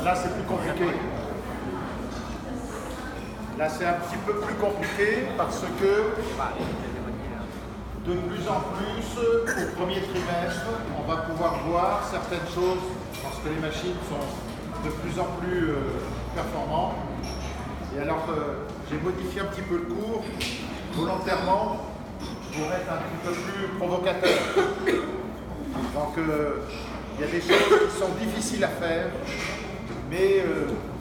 Là, c'est plus compliqué. Là, c'est un petit peu plus compliqué parce que de plus en plus, au premier trimestre, on va pouvoir voir certaines choses parce que les machines sont de plus en plus performantes. Et alors, j'ai modifié un petit peu le cours volontairement pour être un petit peu plus provocateur. Donc, il y a des choses qui sont difficiles à faire, mais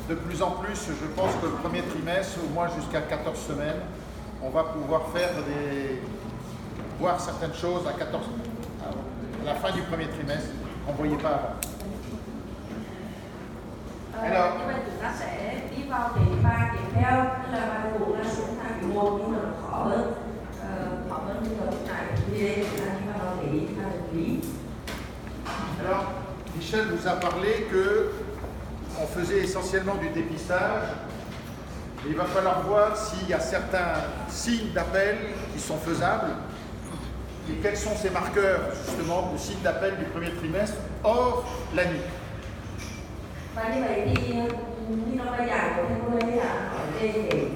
de plus en plus, je pense que le premier trimestre, au moins jusqu'à 14 semaines, on va pouvoir voir certaines choses à la fin du premier trimestre qu'on ne voyait pas avant. Alors, như vậy chúng ta sẽ đi vào cái bài tiếp theo, tức là bài cũng là xuống thang kỳ 1 nhưng mà nó khó hơn những cái lúc này vì đây chúng ta đi vào cái lý. Alors, Michel vous a parlé qu'on faisait essentiellement du dépistage. Et il va falloir voir s'il y a certains signes d'appel qui sont faisables et quels sont ces marqueurs justement de signes d'appel du premier trimestre hors la nuit. Và như vậy thì như trong bài giảng của thầy cô ấy là hỏi về để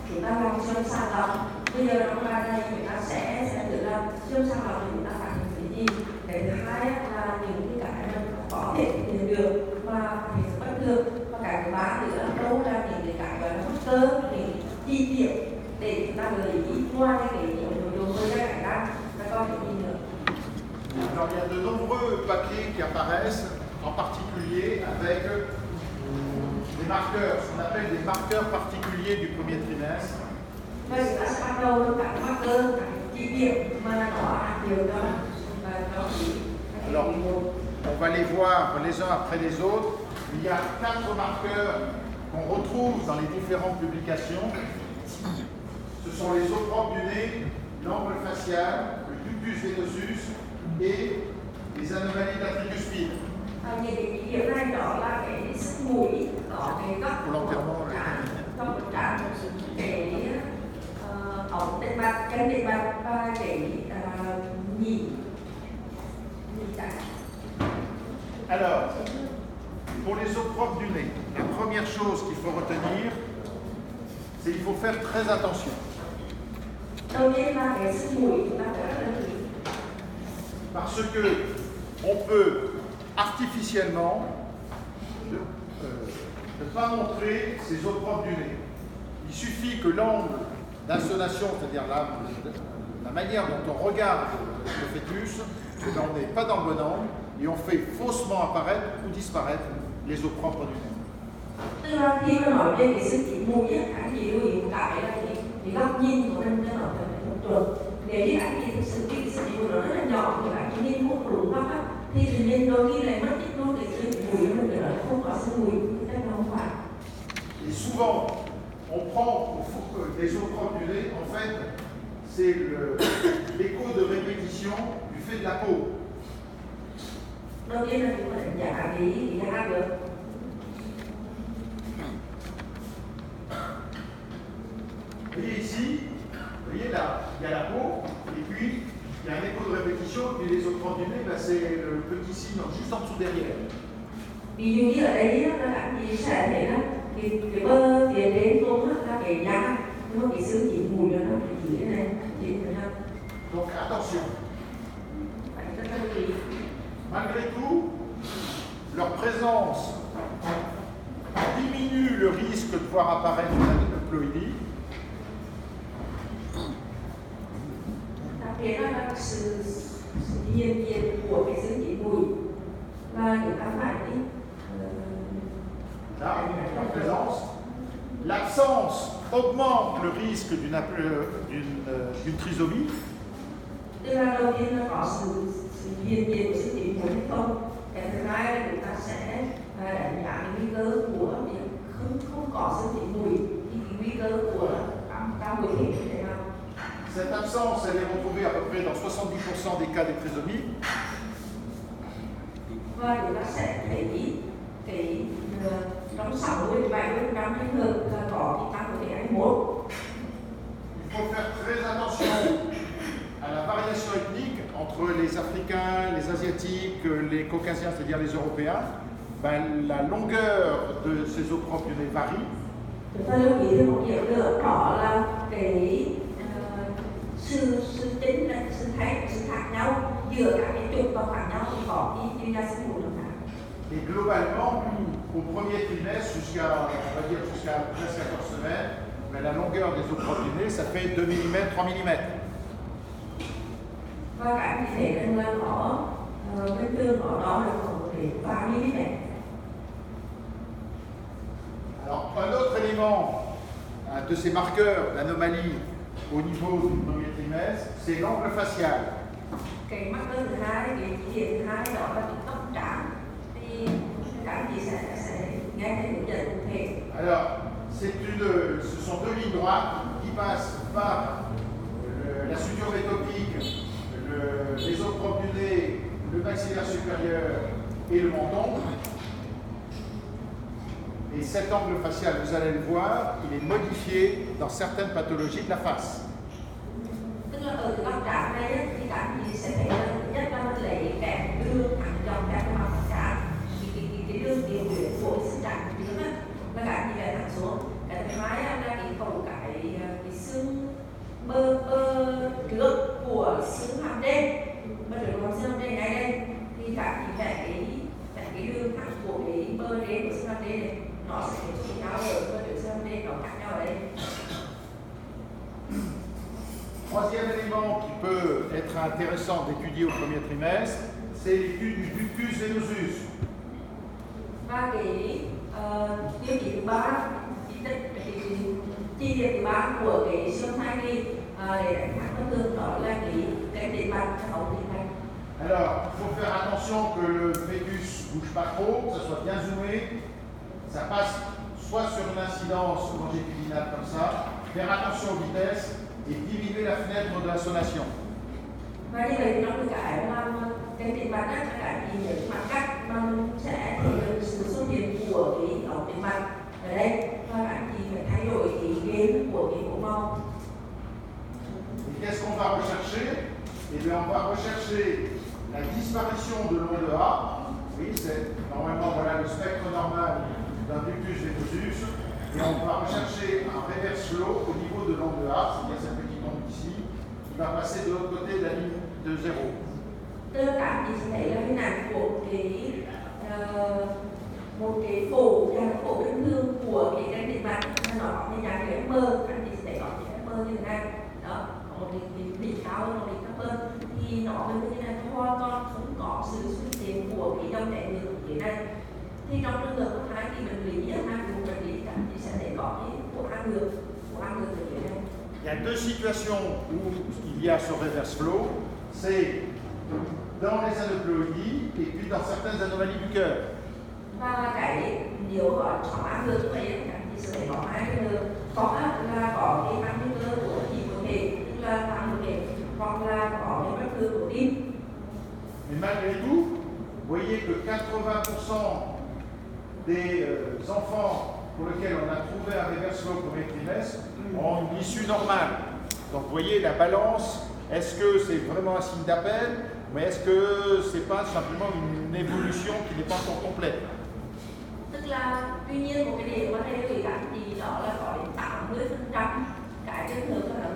chúng ta làm siêu sàng lọc. Bây giờ trong bài này chúng ta sẽ tự làm siêu sàng lọc thì chúng ta phải làm cái gì. Cái thứ hai là những cái có thể hiện được và hiện bất thường. Và cái thứ ba nữa đâu là những cái gọi là bất cơ, những chi tiết để chúng ta gợi ý qua cái những đồ tôi ra cảnh đang và coi cái gì nữa. Alors il y a de nombreux papiers qui apparaissent, en particulier avec des marqueurs, ce qu'on appelle des marqueurs particuliers du premier trimestre. Bây giờ ta sẽ bắt đầu với các marker, các chi tiết mà nó hạt điều đó và nó chỉ. Alors, on va les voir les uns après les autres. Il y a 4 marqueurs qu'on retrouve dans les différentes publications. Ce sont les os propres du nez, l'angle facial, le ductus venosus et les anomalies d'atricuspide. Những cái điểm này đó là cái sức mũi, có cái góc trong một trán, cái ống đệm mặt, chân đệm mặt và cái nhị trán. Alors, pour les os propres du nez, la première chose qu'il faut retenir, c'est qu'il faut faire très attention. Parce que on peut artificiellement ne pas montrer ses os propres du nez. Il suffit que l'angle d'insonation, c'est-à-dire la manière dont on regarde le fœtus, on n'est pas dans le bon angle et on fait faussement apparaître ou disparaître les os propres du nez. Tức là khi mà nói về cái sự chỉ mù nhất, anh chỉ lưu ý một cái là cái góc nhìn của mình nó phải một chuẩn. Nếu như anh chỉ thực sự cái sự chỉ mù nó rất là nhỏ thì anh chỉ nhìn một đúng góc á, thì tự nhiên đôi khi lại mất tích luôn cái sự chỉ mùi của mình để nó không có sự mùi, thế là không phải. Et souvent, on prend les os propres du nez, en fait, c'est l'écho de répétition du fait de la peau. Đầu tiên là chúng ta đánh giá cái giá được. Vous voyez ici, vous voyez là, il y a la peau, et puis il y a un écho de répétition, puis les os propres du nez, ben, c'est le petit signe juste en dessous derrière. Ví dụ như ở đây là anh chị sẽ thấy là cái bơ phía trên tôm là cái giá, nhưng mà cái xương chỉ mùi nó phải chỉ thế này, chỉ thế này. Donc attention. Phải rất là lưu ý. Malgré tout, leur présence diminue le risque de voir apparaître une aneuploïdie. Đặc biệt là sự hiện diện của cái xương chỉ mùi và chúng ta phải đi. Là, leur présence. L'absence augmente le risque d'une trisomie. Tức là đầu tiên là có sự hiện diện của xương chỉ mùi hay không. Cái thứ hai là chúng ta sẽ đánh giá cái nguy cơ của việc không có xương chỉ mùi, thì cái nguy cơ của cao mùi thể như thế nào. Cette absence, elle est retrouvée à peu près dans 70% des cas de trisomie. Và chúng ta sẽ thấy cái trong 67% trường hợp là có cái tăng của thể H1. Il faut faire très attention à la variation ethnique entre les Africains, les Asiatiques, les Caucasiens, c'est-à-dire les Européens. ben, la longueur de ces eaux prompionnées varie. Chúng ta lưu ý thêm một điểm nữa, đó là cái sự khác nhau giữa các cái trục và khác nhau thì có cái ra sinh mù chẳng hạn. Et globalement, au premier trimestre, jusqu'à presque 14 semaines, ben, la longueur des eaux prompionnées, ça fait 2 mm, 3 mm. Và các anh thấy rằng là nó bên tương ở đó là khoảng 3 mm. Alors, un autre élément de ces marqueurs d'anomalie au niveau du premier trimestre, c'est l'angle facial. Cái mắc thứ hai, cái chỉ hiện thứ hai đó là cái tóc trắng. Thì các anh chị sẽ nghe thấy hướng dẫn cụ thể. Alors, ce sont deux lignes droites qui passent par la suture métopique, les os prompionnées, le maxillaire supérieur et le menton. Et cet angle facial, vous allez le voir, il est modifié dans certaines pathologies de la face. Tức là ở cái góc trán này ấy, thì các anh chị sẽ thấy là thứ nhất là mình lấy kẹp đường thẳng dòng ra cái mặt trán, cái đường điều khiển phổi sinh trán của chúng á, và các anh chị lại thẳng xuống. Cái thứ hai là cái cầu cái xương bơ trước của xương hàm trên, bơ trước của xương hàm trên ngay đây, thì các anh chị vẽ cái đường thẳng của cái bơ trên của xương hàm trên này, nó sẽ tiếp xúc nhau ở bơ trước xương hàm trên, nó khác nhau ở đây. Troisième élément qui peut être intéressant d'étudier au premier trimestre, c'est l'étude du ductus venosus. Và cái tiêu chí thứ ba, chi tiết thứ ba của cái siêu thai kỳ để đánh giá bất thường đó là cái điện mạch ống điện mạch. Alors, il faut faire attention que le fœtus ne bouge pas trop, que ça soit bien zoomé, ça passe soit sur une incidence longitudinale comme ça, faire attention aux vitesses et diminuer la fenêtre de la sonation. Và như vậy nóคือcái mà cái điện mạch á, các bạn nhìn nhận mặt cắtมันsẽ thể hiện sự xuất hiện của cái ống điện mạch ở đây, và bạn chỉ phải thay đổi cái game của cái bộ màu. Et qu'est-ce qu'on va rechercher? Eh bien, on va rechercher la disparition de l'onde A. Oui, c'est normalement voilà, le spectre normal d'un ductus venosus. Et on va rechercher un reverse flow au niveau de l'onde A, c'est-à-dire cette petite onde ici, qui va passer de l'autre côté de la ligne de 0. Tức là các chị sẽ thấy là hình ảnh của một cái phổ chấn thương của cái cánh điện mạch, nó có như dạng cái M, các chị sẽ thấy có cái M như thế này, đó, một cái đỉnh cao hơn, một đỉnh thấp hơn, thì nó bên như thế này nó hoàn toàn không có sự xuất hiện của cái dòng chảy ngược như thế này. Thì trong trường hợp thứ hai thì bệnh lý bệnh lý các chị sẽ thấy có cái của hai ngược như thế này. Il y a deux situations où il y a ce reverse flow, c'est dans les aneuploïdies et puis dans certaines anomalies du cœur. Và cái điều gọi sóng áp lực như vậy các chị sẽ thấy có hai cái đường, có là có cái áp lực của nhịp cơ thể, tức là tăng cơ thể, hoặc là có cái bất thường của tim. Mais malgré tout, vous voyez que 80% des enfants pour lesquels on a trouvé un reverse flow au premier trimestre ont une issue normale. Donc vous voyez la balance, est-ce que c'est vraiment un signe d'appel, mais est-ce que c'est pas simplement une évolution qui n'est pas encore complète? Tức là tuy nhiên một cái điều mà đây lưu ý các chị đó là có đến 80% cái trường hợp là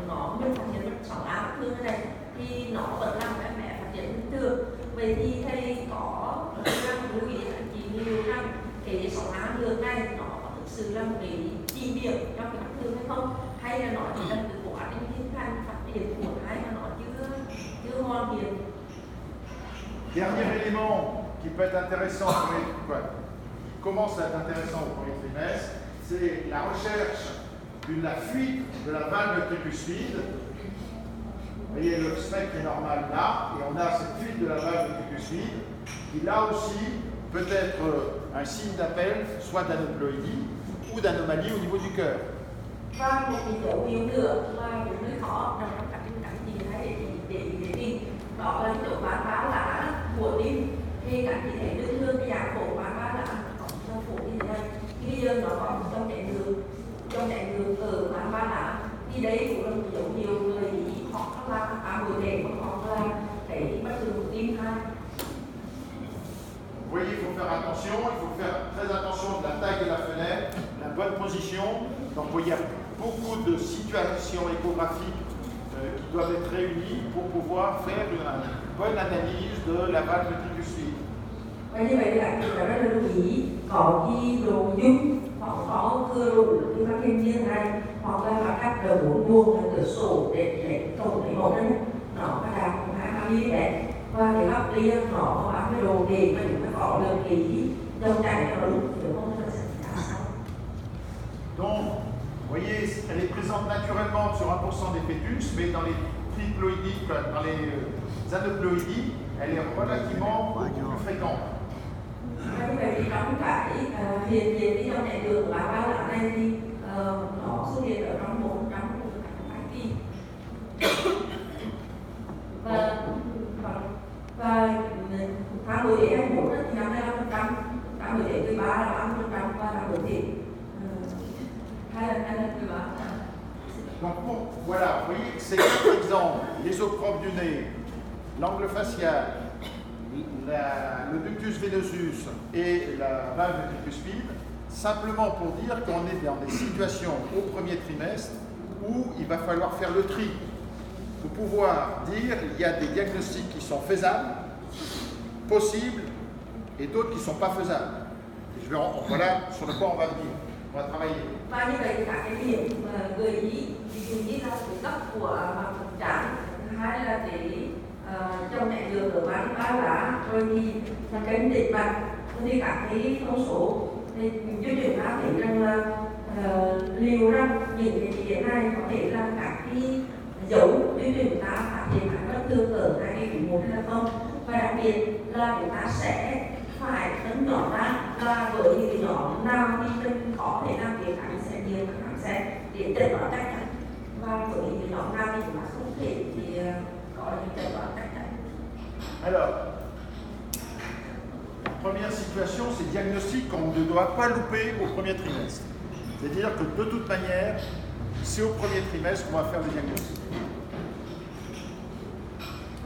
nó mới phát hiện mất sóng áp thương thế này thì nó vẫn làm cho mẹ phát triển bình thường. Vậy thì thầy có lưu ý các chị nhiều rằng cái sóng áp thương này nó có thực sự là một cái chi điểm trong cái áp thương hay không, hay là nó chỉ là cái quá trình hình thành phát triển của hai mà nó chưa hoàn thiện. Dernier élément qui peut être intéressant, qui commence à être intéressant au premier trimestre, c'est la recherche de la fuite de la valve tricuspide. Vous voyez, le spectre est normal là, et on a cette fuite de la valve tricuspide, qui là aussi peut être un signe d'appel, soit d'aneuploïdie ou d'anomalie au niveau du cœur. Và một cái dấu hiệu nữa là cũng hơi khó nằm trong các chị thấy để tìm, đó là chỗ bán báo lá của tim. Thì các chị thấy bình thường cái dạng phổ bán báo lá có trong phổ như thế này, thì bây giờ nó có trong chạy đường ở bán báo lá, thì đấy cũng là một dấu hiệu người hoặc là người đẹp hoặc là cái bất thường của tim hai. Vous voyez, il faut faire attention. position. Donc il y a beaucoup de situations échographiques qui doivent être réunies pour pouvoir faire une bonne analyse de la valve ventricular. Và như vậy là chúng ta rất là lưu ý có ghi đồ dung hoặc có cơ độ như các thiên nhiên này hoặc là các đầu bốn buông cửa sổ để tổng thể một đấy nó đã đạt 2 mm và cái góc riêng nó có cái đồ để mà chúng ta có lượng ý dòng chảy nó đúng nếu không nó sẽ ra sao. Donc, vous voyez, elle est présente naturellement sur 1% des fœtus, mais dans les triploïdies, dans les aneuploïdies, elle est relativement beaucoup plus fréquente. Như vậy thì trong cái hiện diện cái dòng chảy đường và bao lạc này thì nó xuất hiện ở trong 1% của các kỳ. Và tháng 10 đến 21 thì 55%, tháng 10 đến 13 là 30% và tháng 10 thì 2 lần quý bá. Donc voilà, vous voyez, c'est un exemple, l'ésoprophe du nez, l'angle facial, le ductus venosus et la valve ventricuspide, simplement pour dire qu'on est dans des situations au premier trimestre où il va falloir faire le tri, pour pouvoir dire il y a des diagnostics qui sont faisables, possibles, et d'autres qui ne sont pas faisables. Et voilà sur le quoi on va venir, on va travailler. Và như vậy thì cả cái điểm gợi ý, ví dụ như là cái góc của mặt thực trạng, hay là cái trong chạy đường ở bán bao lá, rồi thì là cái định mặt, thì cả cái thông số thì chúng ta thấy rằng là liệu rằng những cái chỉ hiện này có thể là các cái dấu để chúng ta phát hiện các bất thường ở hai cái quý 1 hay là không, và đặc biệt là chúng ta sẽ phải tấn nhỏ ra và với những cái nhóm nào thì mình có thể làm việc kháng sẽ nhiều kháng sẽ để chẩn đoán chắc chắn, và với những cái nhóm nào thì chúng ta không thể thì có những chẩn đoán chắc chắn. Alors, première situation, c'est diagnostic qu'on ne doit pas louper au premier trimestre. C'est-à-dire que de toute manière, c'est au premier trimestre qu'on va faire le diagnostic.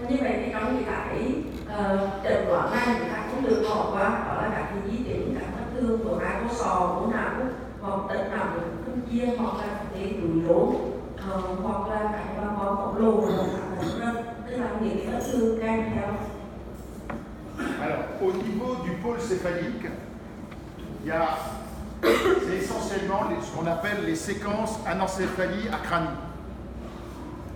Như vậy thì trong cái chẩn đoán này chúng ta không được bỏ qua, đó là các cái di chứng, các bất thường của hai con sò, của não, hoặc tận nằm của phân chia, hoặc là cái túi rốn, hoặc là các bong bóng khổng lồ, tức là những cái bất thường kèm theo. Alors, au niveau du pôle céphalique, il y a, c'est essentiellement ce qu'on appelle les séquences anencéphalie à crânie.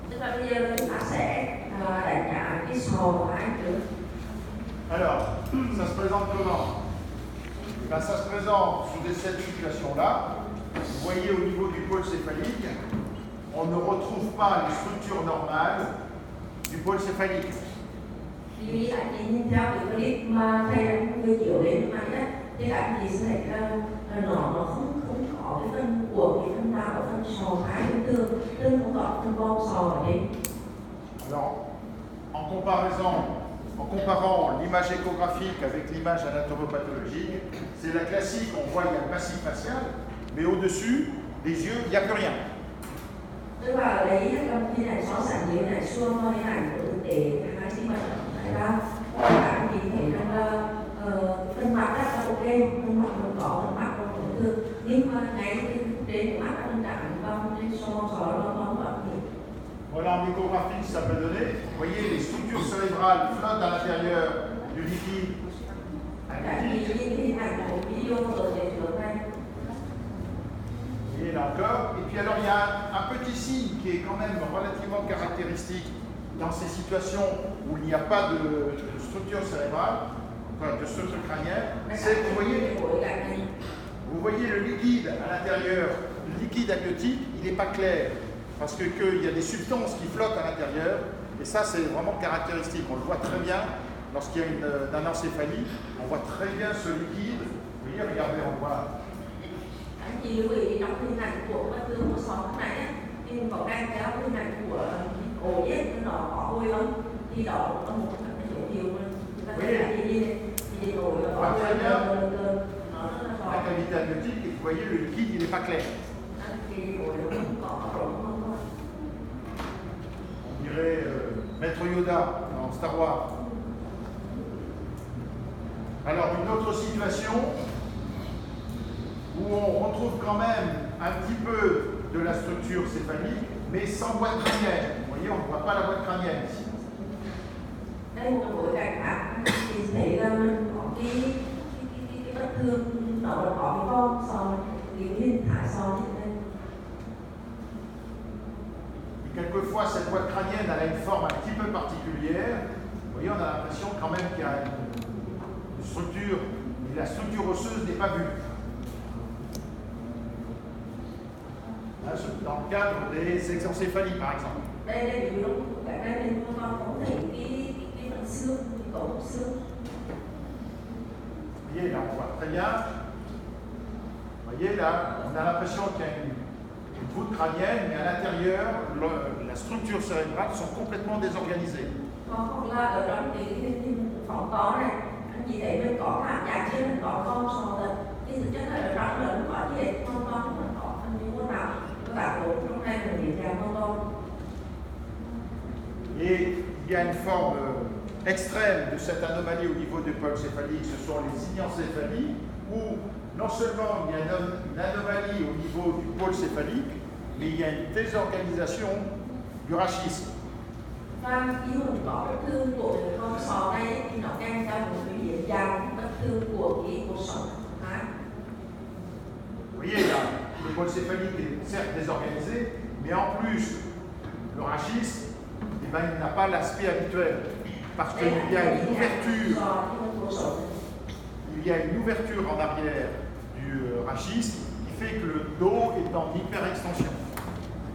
Tức là bây giờ chúng ta sẽ đánh giá cái sò của hai trước. Alors, ça se présente comment? Ben, ça se présente sous cette situation-là. Vous voyez au niveau du pôle céphalique, on ne retrouve pas les structures normales du pôle céphalique. Vì là nhìn theo cái clip mà thầy đã vừa chiếu đến mà đấy, thì các anh chị sẽ thấy là nó không có cái phần của cái phần nào ở phần sò hai bên tường, tức không có phần bong sò ở đây. Alors, en comparant l'image échographique avec l'image anatomopathologique, c'est la classique, on voit il y a le massif facial, mais au-dessus, les yeux, il n'y a plus rien. Tức là lấy trong khi này so sánh với này xuông hình ảnh của thực tế hai sinh vật này ra, các anh chị thấy rằng là phần mặt rất là ok, phần mặt nó có phần mặt còn tổn thương, nhưng mà ngay trên mắt phần trạng và trên sò nó không có gì. Voilà en échographie ça peut donner. Vous voyez, les structures cérébrales flottent à l'intérieur du liquide. Et là encore. Et puis alors il y a un petit signe qui est quand même relativement caractéristique dans ces situations où il n'y a pas de structure cérébrale, de structure crânienne, c'est que vous voyez le liquide à l'intérieur, le liquide amniotique, il n'est pas clair. Parce qu'il y a des substances qui flottent à l'intérieur, et ça c'est vraiment caractéristique. On le voit très bien lorsqu'il y a une anencéphalie, on voit très bien ce liquide. Vous voyez, regardez, on voit. Anh chị lưu ý trong hình ảnh của bất thường của sò này á, thì mình có đang kéo hình ảnh của ổ yết nó có hôi không? Thì đó có một cái dấu hiệu mà chúng ta thấy là thì nổi và có hôi nó rất là sò. La cavité amniotique, et vous voyez le liquide, il n'est pas clair. On dirait Maître Yoda dans Star Wars. Alors une autre situation où où on retrouve quand même un petit peu de la structure céphalique, mais sans boîte crânienne. Vous voyez, on ne voit pas la boîte crânienne ici. Đây một buổi cạnh ảnh thì thấy là mình có cái vết thương nó là có cái con sò cái hình thả sò như thế này. Et quelquefois, cette boîte crânienne elle a une forme un petit peu particulière. Vous voyez, on a l'impression quand même qu'il y a une structure, mais la structure osseuse n'est pas vue. Là, dans le cadre des exencéphalies, par exemple. Đây là ví dụ cả đây mình con có thể cái phần xương, cái cổ xương. Vous voyez, là, on voit très bien. Vous voyez, là, on a l'impression qu'il y a une voûte crânienne, mais à l'intérieur, la structure cérébrale sont complètement désorganisées. Còn là ở trong cái phòng có này, anh chị thấy mình có cảm giác như mình có con sò thật. Cái thực chất là ở trong là nó có gì đấy, con mình có anh như thế nào. Các bạn cũng trong đây mình nhìn ra con. Et il y a une forme extrême de cette anomalie au niveau du pôle céphalique, ce sont les ignencéphalies, où non seulement il y a une anomalie au niveau du pôle céphalique, mais il y a une désorganisation du rachis. Và khi mình có vết thương của con sò đây thì nó kèm theo một cái hiện dạng vết thương của cái cuộc sống. Vous voyez là, le pôle céphalique est certes désorganisé, mais en plus, le rachis, eh ben, il n'a pas l'aspect habituel, parce qu'il y a une ouverture. Il y a une ouverture en arrière du rachis qui fait que le dos est en hyperextension.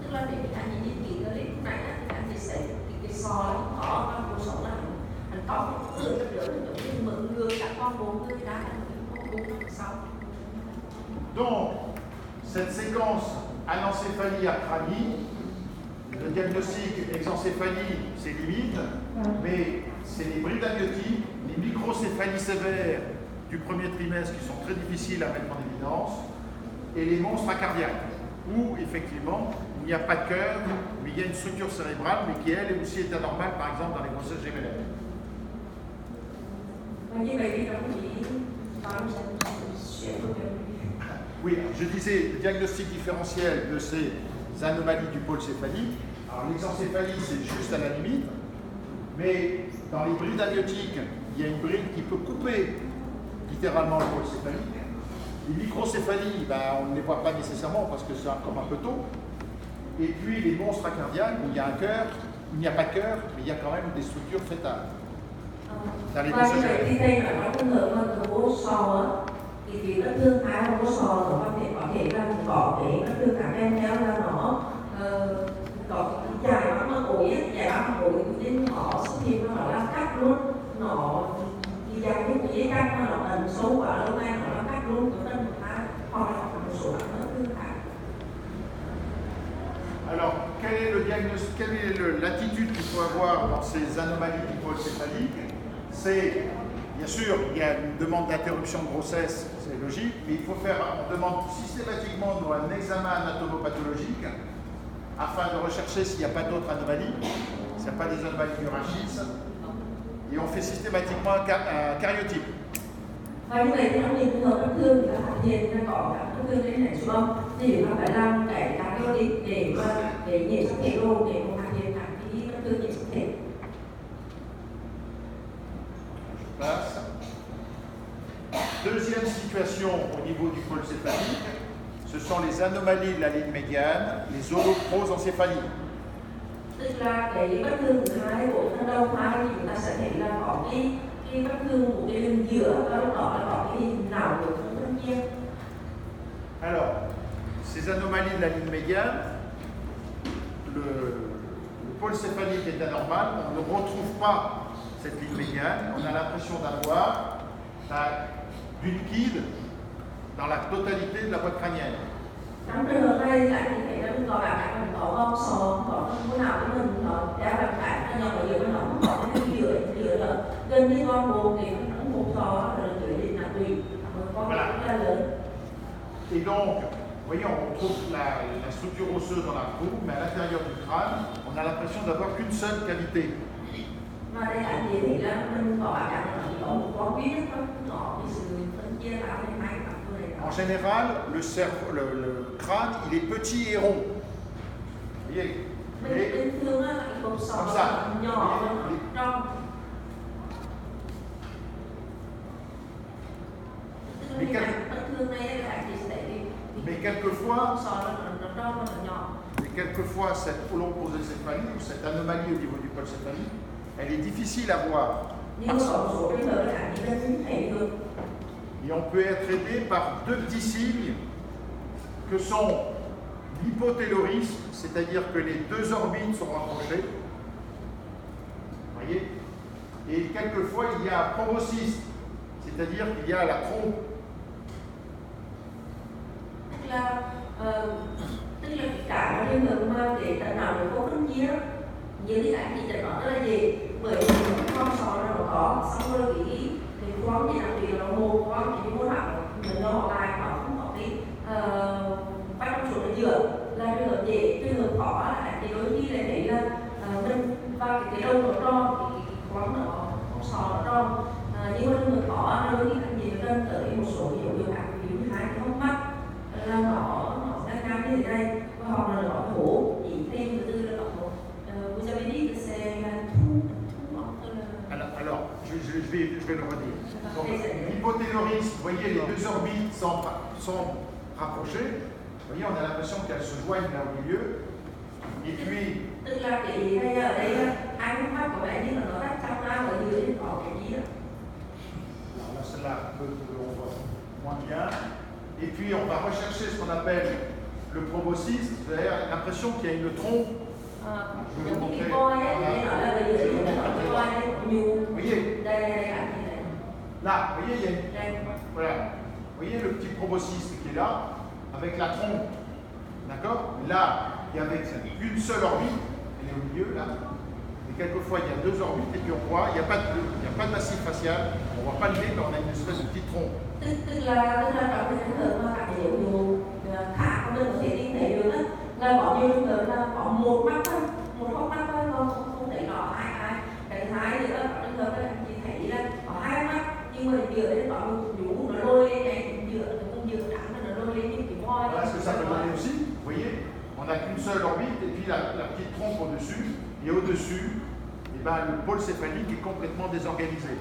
Tức là để anh nhìn kỹ cái clip này thì anh sẽ thấy cái sò nó có trong cuộc sống là anh có một cái lưỡi giống như mượn người cả con bốn người đá con bốn sau. Donc, cette séquence anencéphalie à cranie, le diagnostic exencéphalie, c'est limite, mais c'est les brides amniotiques, les microcéphalies sévères du premier trimestre qui sont très difficiles à mettre en évidence, et les monstres cardiaques, où effectivement il n'y a pas de cœur, mais il y a une structure cérébrale, mais qui elle aussi est anormale, par exemple dans les grossesses gémellaires. Oui, je disais le diagnostic différentiel de ces anomalies du pôle céphalique. Alors l'exencéphalie, c'est juste à la limite, mais dans les brides amniotiques, il y a une bride qui peut couper littéralement le pôle céphalique. Les microcéphalies, ben, on ne les voit pas nécessairement parce que c'est encore un peu tôt. Et puis les monstres cardiaques, où il y a un cœur, il n'y a pas de cœur, mais il y a quand même des structures fœtales. Dans les grossesses gémellaires. Thì vì vết thương thái không có sò rồi có thể là có cái vết thương cả em theo là nó có dài bắn nó ủi dài bắn ủi đến họ xuất hiện nó là cắt luôn nó dài như cái giấy cắt nó là xấu quá lâu nay nó là cắt luôn cho nên người ta hoặc là một số vết thương thái. Alors, quel est le diagnostic, quelle est l'attitude qu'il faut avoir dans ces anomalies du pôle céphalique? C'est bien sûr, il y a une demande d'interruption de grossesse, c'est logique, mais il faut faire, on demande systématiquement un examen anatomopathologique afin de rechercher s'il n'y a pas d'autres anomalies, s'il n'y a pas des anomalies du rachis, et on fait systématiquement un cariotype. Và như vậy thì trong những trường hợp vết thương thì phát hiện ra có các vết thương trên hệ siêu âm thì chúng ta phải làm cái cariotype để nhảy xuất thể đồ để phát hiện các cái vết thương nhảy xuất thể. Deuxième situation au niveau du pôle céphalique, ce sont les anomalies de la ligne médiane, les holoprosencéphalies. Tức là cái vết thương thứ hai của thân đông hai thì chúng ta sẽ thấy là có cái vết thương của cái lưng giữa và lúc đó là có cái hình nào của thân kia. Alors, ces anomalies de la ligne médiane, le pôle céphalique est anormal, on ne retrouve pas cette ligne médiane, on a l'impression d'avoir du liquide dans la totalité de la boîte crânienne. Trong trường hợp này thì anh thấy là mình có cảm giác mình có con sò, có con nào của mình nó đeo cảm giác nó nhỏ ở giữa nó không có cái giữa là gần như con bồ thì nó cũng một sò rồi dưới thì là tùy con rất là lớn. Et donc, vous voyez, on retrouve la structure osseuse dans la peau, mais à l'intérieur du crâne, on a l'impression d'avoir qu'une seule cavité. Mà đây anh chị thấy là mình có cảm giác là chỉ có một con biết nó cái sự phân chia ra bên hai cặp người đó. En général, le crâne, il est petit et rond. Vous voyez? Bình thường á, cái cột sọ Comme ça. nhỏ và nó tròn. Mais Bình thường này là chỉ sẽ Mais quelquefois, sọ nó tròn và nó nhỏ. Et quelquefois, cette holomposocéphalie ou cette anomalie au niveau du pôle céphalique, elle est difficile à voir. Nhưng mà có một số trường hợp là chỉ ta không thấy được. Et on peut être aidé par deux petits signes que sont l'hypotaylorisme, c'est-à-dire que les deux orbites sont rapprochées. Vous voyez? Et quelquefois, il y a un proboscisme, c'est-à-dire qu'il y a la trompe. Tức là cả một trường hợp mà để tận nào để có phân chia như thế này thì nó là gì? Bởi vì cái con sò nó có xong rồi cái khoáng thì đặc biệt là một khoáng thì mô hạng mình nó lại nó không có cái bắt trong số là dừa là trường hợp dễ trường hợp khó là thì đôi khi là đấy là mình và cái đầu nó tròn cái khoáng nó con sò nó tròn nhưng mà trường hợp khó đôi khi là gì cần tới một số hiệu hạn ví dụ như hai cái hốc mắt là nó như thế này và hoặc là nó hổ chỉ thêm từ từ là nó vous avez dit que c'est la toux entre le... Alors je vais le redire. Donc, l'hypotaylorisme, vous voyez, les deux orbites sont rapprochées. Vous voyez, on a l'impression qu'elles se joignent là au milieu. Et puis... Tức là cái đây ở đây hai con mắt của bạn nhưng mà nó tách trong ra ở dưới thì có cái gì đó. Alors là, celle-là, on voit moins bien. Et puis, on va rechercher ce qu'on appelle le proboscisme, vous avez l'impression qu'il y a une trompe. Je vais vous montrer. Vous voyez? Là, vous voyez, il y a une... Voilà. Vous voyez le petit proboscisme qui est là, avec la trompe. D'accord? Là, il y avait une seule orbite, elle est au milieu, là. Et quelquefois, il y a deux orbites, et puis on voit, il n'y a pas de massif facial, on ne voit pas le nez, mais on a une espèce de petite trompe. Tức là trong cái trường hợp mà cả hiệu dù khả của mình có thể nhìn thấy được đó, là có nhiều trường hợp là có một mắt thôi, một góc mắt thôi, không thấy rõ hai. Cái thứ hai nữa là có trường hợp là chỉ thấy là có hai mắt nhưng mà dựa đến có một nhũ nó lôi lên này, con dựa trắng nó lôi lên những cái voi. Voilà ce que ça peut donner aussi, vous voyez, on n'a qu'une seule orbite et puis la petite trompe au-dessus, et au-dessus, eh ben, le pôle céphalique est complètement désorganisé.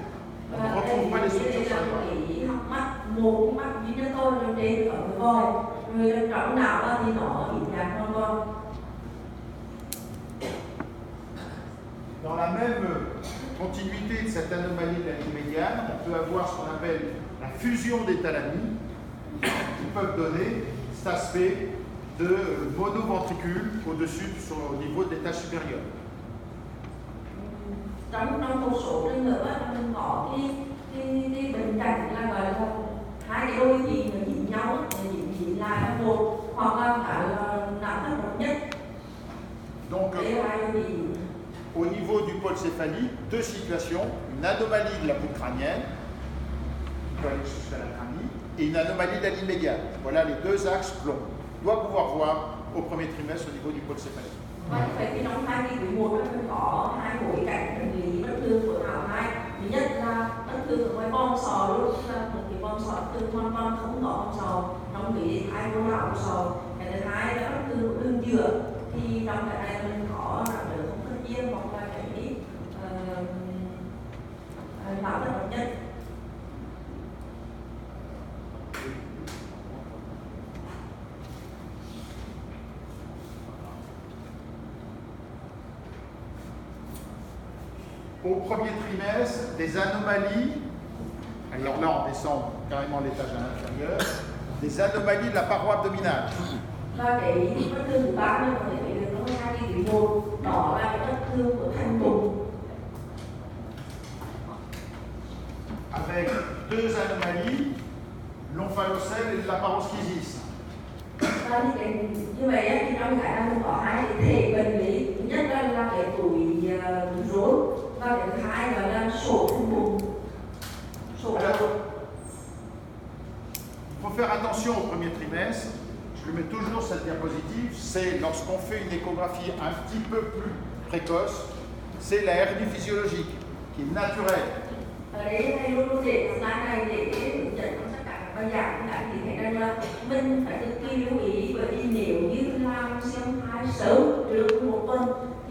On ne retrouve pas les structures centrales. Mắt một mắt duy nhất thôi lên trên ở cái voi, rồi trong não thì nó bị nhạt con. Dans la même continuité de cette anomalie de la ligne médiane, on peut avoir ce qu'on appelle la fusion des thalamies qui peuvent donner cet aspect de monoventricule au-dessus, au niveau des étages supérieurs. Trong một số trường hợp mình có cái bệnh cảnh là gọi là hai cái đôi gì mà dính nhau dính lại là một hoặc là phải là não thất độc nhất. Donc, au niveau du pôle céphalique, deux situations, une anomalie de la voûte crânienne, qui peut aller jusqu'à la crânie, et une anomalie de la ligne médiane. Voilà les deux axes que l'on doit pouvoir voir au premier trimestre au niveau du pôle céphalique. Và vậy thì trong hai cái quý 1 mình có hai bối cảnh bệnh lý bất thường của não hai. Thứ nhất là bất thường của cái con sò lúc là một cái con sò tương hoàn toàn không có con sò trong cái hai con não của sò. Cái thứ hai là bất thường của đường dừa thì trong cái này mình có não tử không phân chia hoặc là cái não thất độc nhất. Au premier trimestre, des anomalies, alors là on descend carrément l'étage inférieur, des anomalies de la paroi abdominale. Và cái bất thường thứ ba mình có thể thấy được trong hai cái quý 1 đó là cái bất thường của thành bụng. Avec deux anomalies, l'omphalocèle et la paroschisis. Như vậy thì trong khả năng có hai cái thể bệnh lý, thứ nhất là cái tụi rối và cái thứ hai là sổ thành bụng. Il faut faire attention au premier trimestre. Je lui mets toujours cette diapositive. C'est lorsqu'on fait une échographie un petit peu plus précoce, c'est la hernie physiologique qui est naturelle. Ở đấy hay luôn để slide này để hướng dẫn trong tất cả các dạng bạn thì thấy rằng là mình phải cực kỳ lưu ý, bởi vì nếu như làm siêu âm thai sớm trước một tuần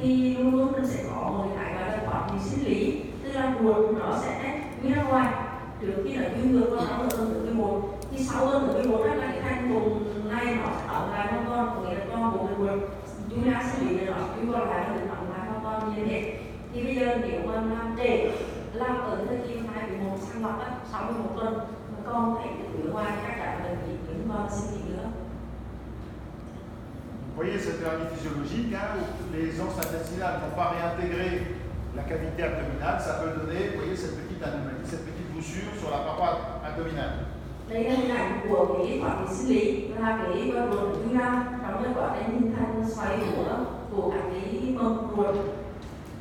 thì luôn luôn mình sẽ có một cái gọi là quá trình sinh lý, tức là ruột nó sẽ đi ra ngoài trước khi nó dư ngược vào trong tuần thứ 11. Thì sau tuần thứ 11 là cái thành vùng này nó sẽ đóng lại hoàn toàn, có nghĩa là toàn bộ cái ruột chúng ta xử lý nó đi vào lại nó đóng lại hoàn toàn như thế. Thì bây giờ nếu mà làm trễ, làm ở thời kỳ thai bị một sang lọc á, sau một tuần mà con thấy được ngoài chắc chắn là bị những con sinh lý nữa. Vous voyez cette hernie physiologique, hein, où les anses intestinales n'ont pas réintégré la cavité abdominale, ça peut donner, vous voyez, cette petite anomalie, cette petite boussure sur la paroi abdominale. Đây là hình ảnh của cái quá trình sinh lý, là cái ruột chúng ta trong cái quá trình hình thành xoáy của các cái mông ruột.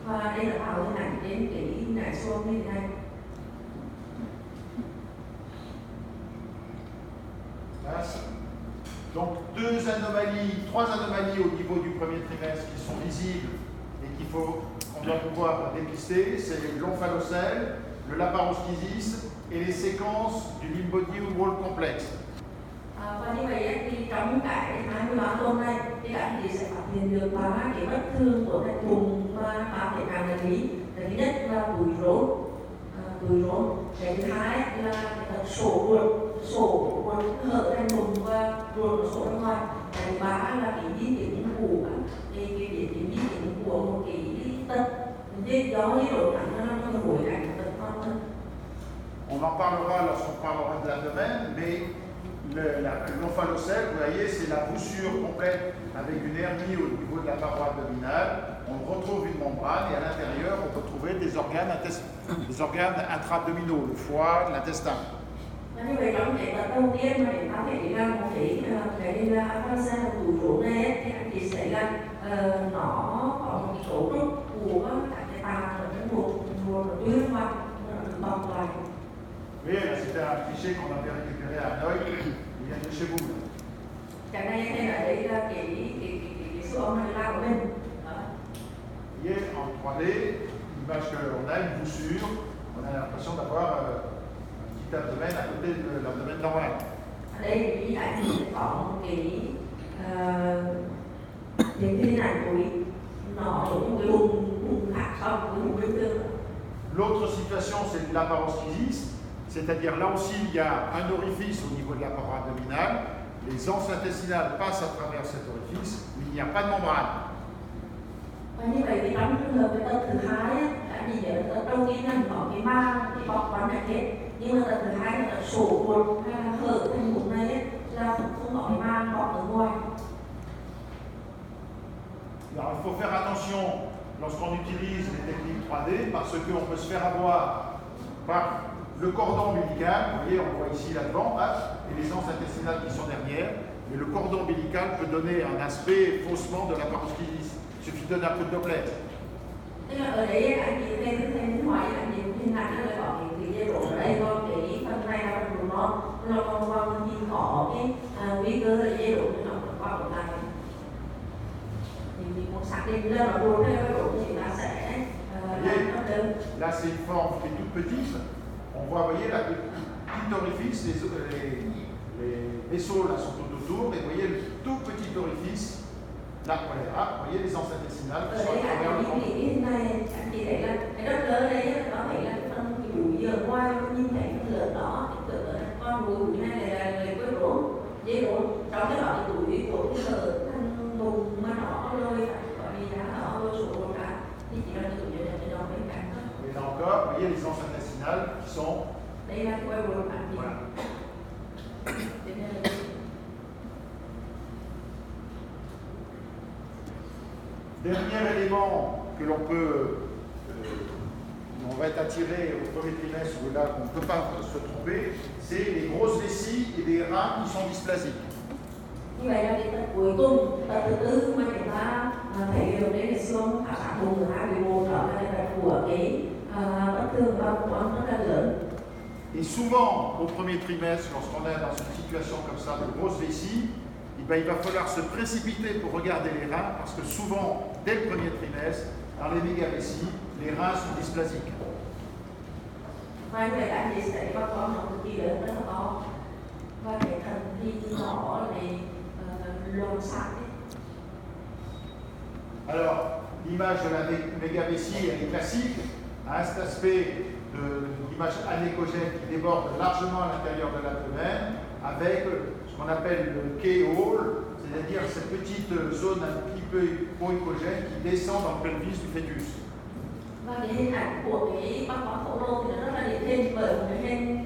Và đây là tạo hình ảnh trên cái hình ảnh xô như thế này. Donc trois anomalies au niveau du premier trimestre qui sont visibles et qu'on doit pouvoir dépister, c'est l'omphalocèle, le laparoschisis et les séquences du limb body wall complex. Và như vậy thì trong cái 23 tuần này thì các anh chị sẽ phát hiện được ba cái bất thường của thai vùng và ba cái càng là lý. Cái thứ nhất là túi rốn, cái thứ hai là cái sổ ruột hở thành vùng và ruột nó sổ ra ngoài. Cái thứ ba là cái di chuyển của cái biến chứng di chuyển của một cái tật do cái độ nặng nó hồi cảnh tật con hơn. On en parlera lorsqu'on parlera de l'abdomen, mais l'omphalocèle, vous voyez, c'est la boussure complète avec une hernie au niveau de la paroi abdominale. On retrouve une membrane et à l'intérieur, on peut trouver des organes intra-abdominaux, le foie, l'intestin. Như vậy trong cái tật đầu tiên mà chúng ta thấy là một cái là tủ rốn này thì anh chị thấy là nó có một cái cấu trúc của các cái tạng ở trong ruột nó tuyến qua bọc lại. Oui, c'était un cliché qu'on avait récupéré à Hanoï, il vient de chez vous. Cái này là đấy là cái siêu âm này của mình. Vous voyez, en 3D, l'image qu'on a, une boussure, on a l'impression d'avoir un petit abdomen à côté de l'abdomen normal. Ở đây thì anh chị có một cái hình ảnh của nó giống một cái vùng khác so với vùng bình thường. L'autre situation, c'est le laparoschisis, c'est-à-dire là aussi il y a un orifice au niveau de la paroi abdominale, les anses intestinales passent à travers cet orifice, mais il n'y a pas de membrane. Và như vậy thì trong trường hợp cái tật thứ hai là gì nhớ tật đầu tiên là có cái mang cái bọc quanh này hết, nhưng mà tật thứ hai là tật sổ ruột hay là hở thành vùng này ấy, là không có cái mang bọc ở ngoài. Alors il faut faire attention lorsqu'on utilise les techniques 3D parce qu'on peut se faire avoir par le cordon ombilical, vous voyez, on voit ici là devant, et les anses intestinales qui sont derrière, mais le cordon ombilical peut donner un aspect faussement de la laparoschisis. Il suffit de donner un coup de Doppler. Tức là ở đấy anh chị lên cái bên ngoài anh chị hình ảnh nó lại có cái dây độ ở đây thôi, cái phần này là phần của nó còn qua nhìn có cái nguy cơ là dây độ nó qua một này. Thì một xác định là nó buồn hay cái độ thì ta sẽ làm đơn. Là c'est une forme qui est toute petite. On voit, vous voyez, là, le petit orifice, les vaisseaux là sont tout autour, et vous voyez le tout petit orifice. Là, voilà, vous voyez les anses intestinales qui sont à travers le ventre. Anh chị thấy là cái đất lớn đấy nó thấy là phân cái bụi giờ ngoài nhìn thấy cái lớn đó thì tưởng là con bụi này là cái rốn dây rốn trong cái đó thì bụi của cái lở thành vùng mà nó lôi phải gọi đi ra nó lôi xuống rốn ra thì chỉ là cái bụi để nó bên cạnh thôi. Et là encore, vous voyez les anses intestinales qui sont. Đây là cái rốn anh chị. Dernier élément que l'on peut, on va être attiré au premier trimestre, où là on ne peut pas se tromper, c'est les grosses vessies et les reins qui sont dysplasiques. Như vậy là cái tật cuối cùng, tật thứ tư mà chúng ta thấy được đấy là xương khả sản vùng thứ hai bị mô trở là tật của cái bất thường và của rất là lớn. Et souvent, au premier trimestre, lorsqu'on est dans une situation comme ça de grosse vessie, il va falloir se précipiter pour regarder les reins, parce que souvent, dès le premier trimestre, dans les mégavessies, les reins sont dysplasiques. Và như vậy là anh chị sẽ có một cực kỳ lớn rất là to. Và cái nỏ này loang xạ đấy. Alors, l'image de la mégavessie, elle est classique, a cet aspect d'image anéchogène qui déborde largement à l'intérieur de l'abdomen, avec ce qu'on appelle le K-hole, c'est-à-dire cette petite zone un petit peu hypoéchogène qui descend dans le pelvis du fœtus. Và cái hình ảnh của cái băng bó khổng lồ thì nó rất là điển hình bởi một cái hình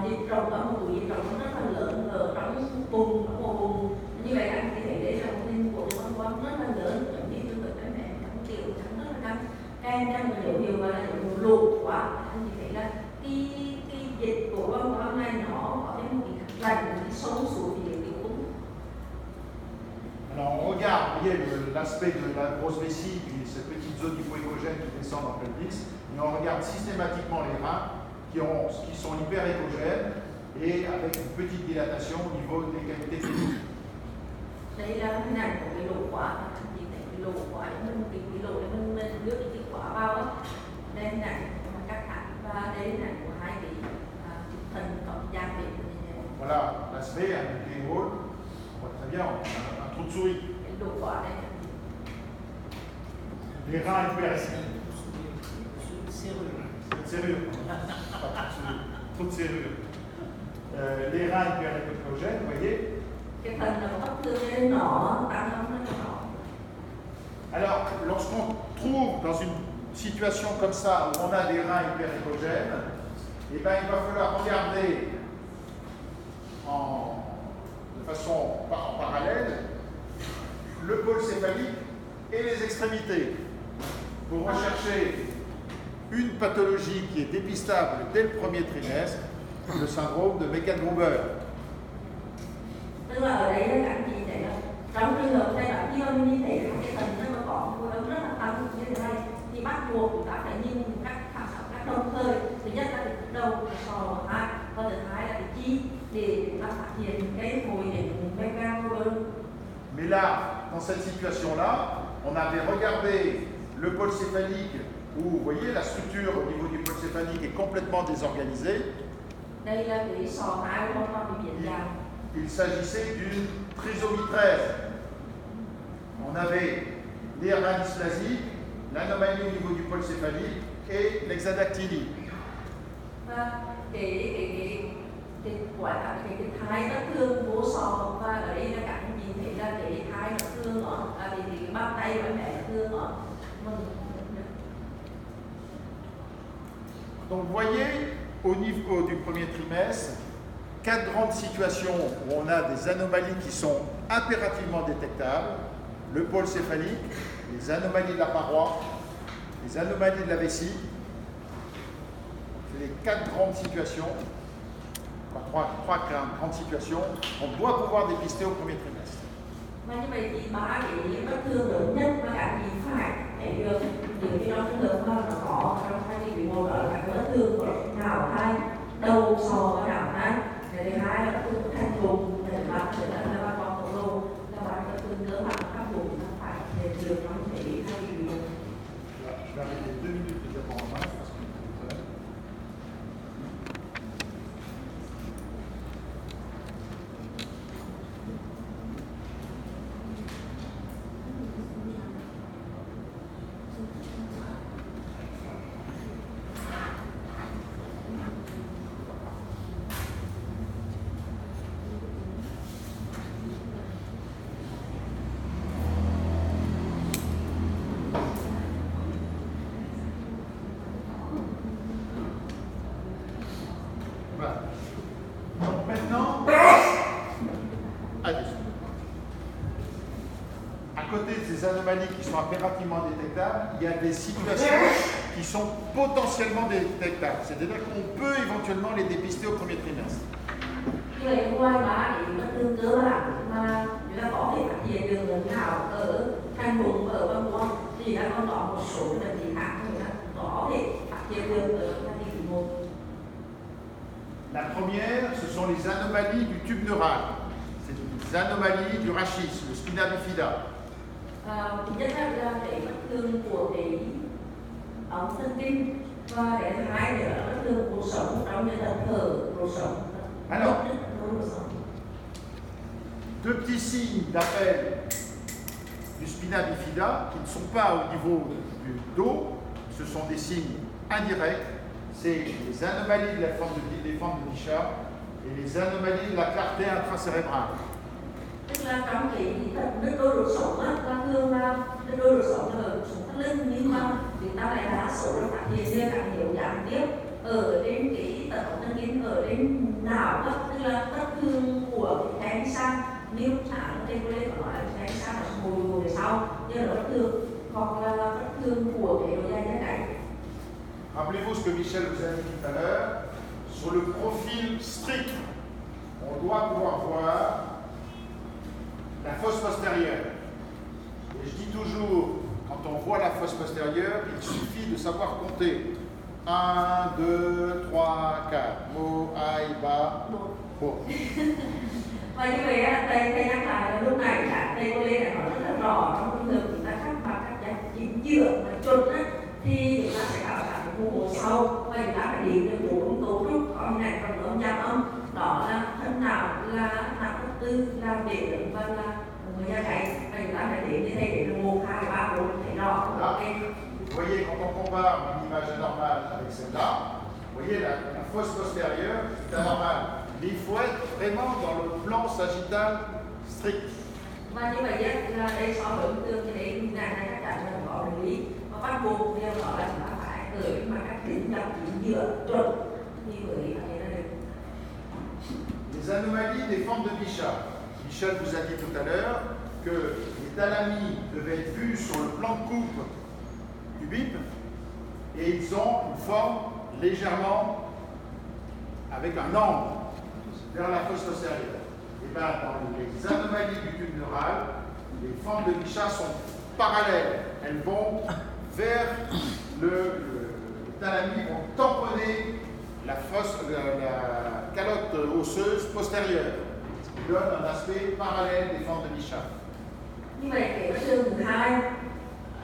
nhịp rộng ở một túi rộng rất là lớn ở trong vùng như vậy anh có thể thấy là một hình của cái băng bó rất là lớn giống như tương tự cái mẹ trong kiểu trắng rất là căng em trong người liệu hiệu gọi là liệu lụt quá anh chỉ thấy là cái dịch của băng bó này nó có một cái lạnh cái sâu xuống thì cái cũng. Alors on regarde, vous voyez l'aspect de la grosse vessie, cette petite zone hypoéchogène qui descend dans le pelvis, et on regarde systématiquement les reins qui sont hyperéchogènes et avec une petite dilatation au niveau des cavités pénibles. Đây là hình ảnh của cái lỗ quả, chỉ thấy cái lỗ quả để cái lỗ để mình nước cái quả vào á. Đây hình ảnh của các hạt và đây hình ảnh của hai cái thần cộng giang biển. Voilà, l'aspect avec les rôles, on voit très bien, un trou de souris. Cái lỗ quả đây. Les reins hyperéchogènes. Serrure. Trop de serrure. Les reins hyperéchogènes, vous voyez. Alors, lorsqu'on trouve dans une situation comme ça où on a des reins hyperéchogènes, eh ben, il va falloir regarder de façon en parallèle le pôle céphalique et les extrémités pour rechercher une pathologie qui est dépistable dès le premier trimestre, le syndrome de Mecklenburg. Tức là ở đấy là các chị thấy là trong trường hợp này là khi mình nhìn thấy cái phần nó có một đống rất là tăng như thế này thì bắt buộc chúng ta phải nhìn các phản xạ các đồng thời thứ nhất là cái đầu sò hai và thứ hai là cái chi để chúng ta phát hiện cái hồi để Mecklenburg. Mais là, dans cette situation-là, on avait regardé le pôle céphalique où, vous voyez, la structure au niveau du pôle céphalique est complètement désorganisée. Đây là cái sò hai con bị biến dạng. Il s'agissait d'une trisomie 13. On avait les reins dysplasiques, l'anomalie au niveau du pôle céphalique et l'hexadactylie. Và cái gọi là cái thai bất thường vô sò và ở đây là các anh nhìn thấy là cái thai bất thường ở cái bắp tay và mẹ bất thường ở. Donc vous voyez, au niveau du premier trimestre, 4 grandes situations où on a des anomalies qui sont impérativement détectables, le pôle céphalique, les anomalies de la paroi, les anomalies de la vessie. C'est les 4 grandes situations, enfin, 3 grandes situations qu'on doit pouvoir dépister au premier trimestre. Và như vậy thì ba cái bất thường lớn nhất mà các chị phải để được những cái trong trường hợp mà nó có trong thai kỳ một đó là các bất thường của não thai đầu sò và não thai. Cái thứ hai là bất thường thành vùng, cái thứ ba là ba con khổng lồ, là ba bất thường cơ bản các vùng nó phải để được trong thể thai kỳ một. Je vais arrêter 2 minutes de diapo en main parce que voilà. Donc maintenant, à côté de ces anomalies qui sont impérativement détectables, il y a des situations qui sont potentiellement détectables. C'est-à-dire qu'on peut éventuellement les dépister au premier trimestre. Như vậy ngoài ba cái bất thường cơ bản mà chúng ta có thể phát hiện được lớn nào ở thành vùng ở băng quang thì đã còn có một số bệnh lý khác chúng ta có thể phát hiện được ở thai kỳ một. La première, ce sont les anomalies du tube neural. C'est les anomalies du rachis, le spina bifida. Thứ nhất là cái bất thường của cái ống thần kinh và cái thứ hai nữa là bất thường cuộc sống trong cái tận thở cuộc sống. Alors, deux petits signes d'appel du spina bifida qui ne sont pas au niveau du dos, ce sont des signes indirects, c'est les anomalies de la forme des fentes de Bichat et les anomalies de la clarté intracérébrale. Tức là trong cái đứt đôi đột sống á, ta thương đứt đôi đột sống là sống thắt lưng, nhưng mà chúng ta lại đa số là phát hiện ra các hiệu giảm tiếp ở trên cái tận thần kinh ở trên não á, tức là bất thường của cái cánh sang nếu sáng trên cô lên nói là cánh sang là ngồi về sau, nhưng là bất thường hoặc là bất thường của cái độ dài giá cạnh. Rappelez-vous ce que Michel vous a dit tout à l'heure, sur le profil strict, on doit pouvoir voir la fosse postérieure. Et je dis toujours, quand on voit la fosse postérieure, il suffit de savoir compter. 1, 2, 3, 4. Mo, ai, ba, bo. Và như vậy thầy nhắc lại là lúc này thầy cô Lê đã nói rất là rõ trong thông thường chúng ta khắc bằng các giá chính giữa và chuẩn á, thì chúng ta sẽ tạo ra một khu hồ sâu và chúng ta phải điểm được bốn cấu trúc có hình ảnh trong âm giảm âm, đó là thân não, là não bất tư, là bể đứng và là người da gáy, và chúng ta phải điểm như thế để là 1, 2, 3, 4 thấy rõ. Vous voyez, quand on compare une image normale avec celle-là, vous voyez la fosse postérieure, c'est anormal. Mais il faut être vraiment dans le plan sagittal strict. Và như vậy là đây so với tương cái đấy ngành này các bạn là có lý và bắt buộc điều đó là chúng ta phải tới mà các tính dọc chính giữa chuẩn như vậy là thế này. Les anomalies des formes de Bichat. Michel vous a dit tout à l'heure que les thalamies devaient être vus sur le plan de coupe du bip et ils ont une forme légèrement avec un angle vers la fosse postérieure. Et bien dans les anomalies du tube neural, les formes de Bichat sont parallèles. Elles vont vers le thalamie, vont tamponner la fosse, la calotte osseuse postérieure, ce qui donne un aspect parallèle des formes de Bichat. Như vậy cái bất thường thứ hai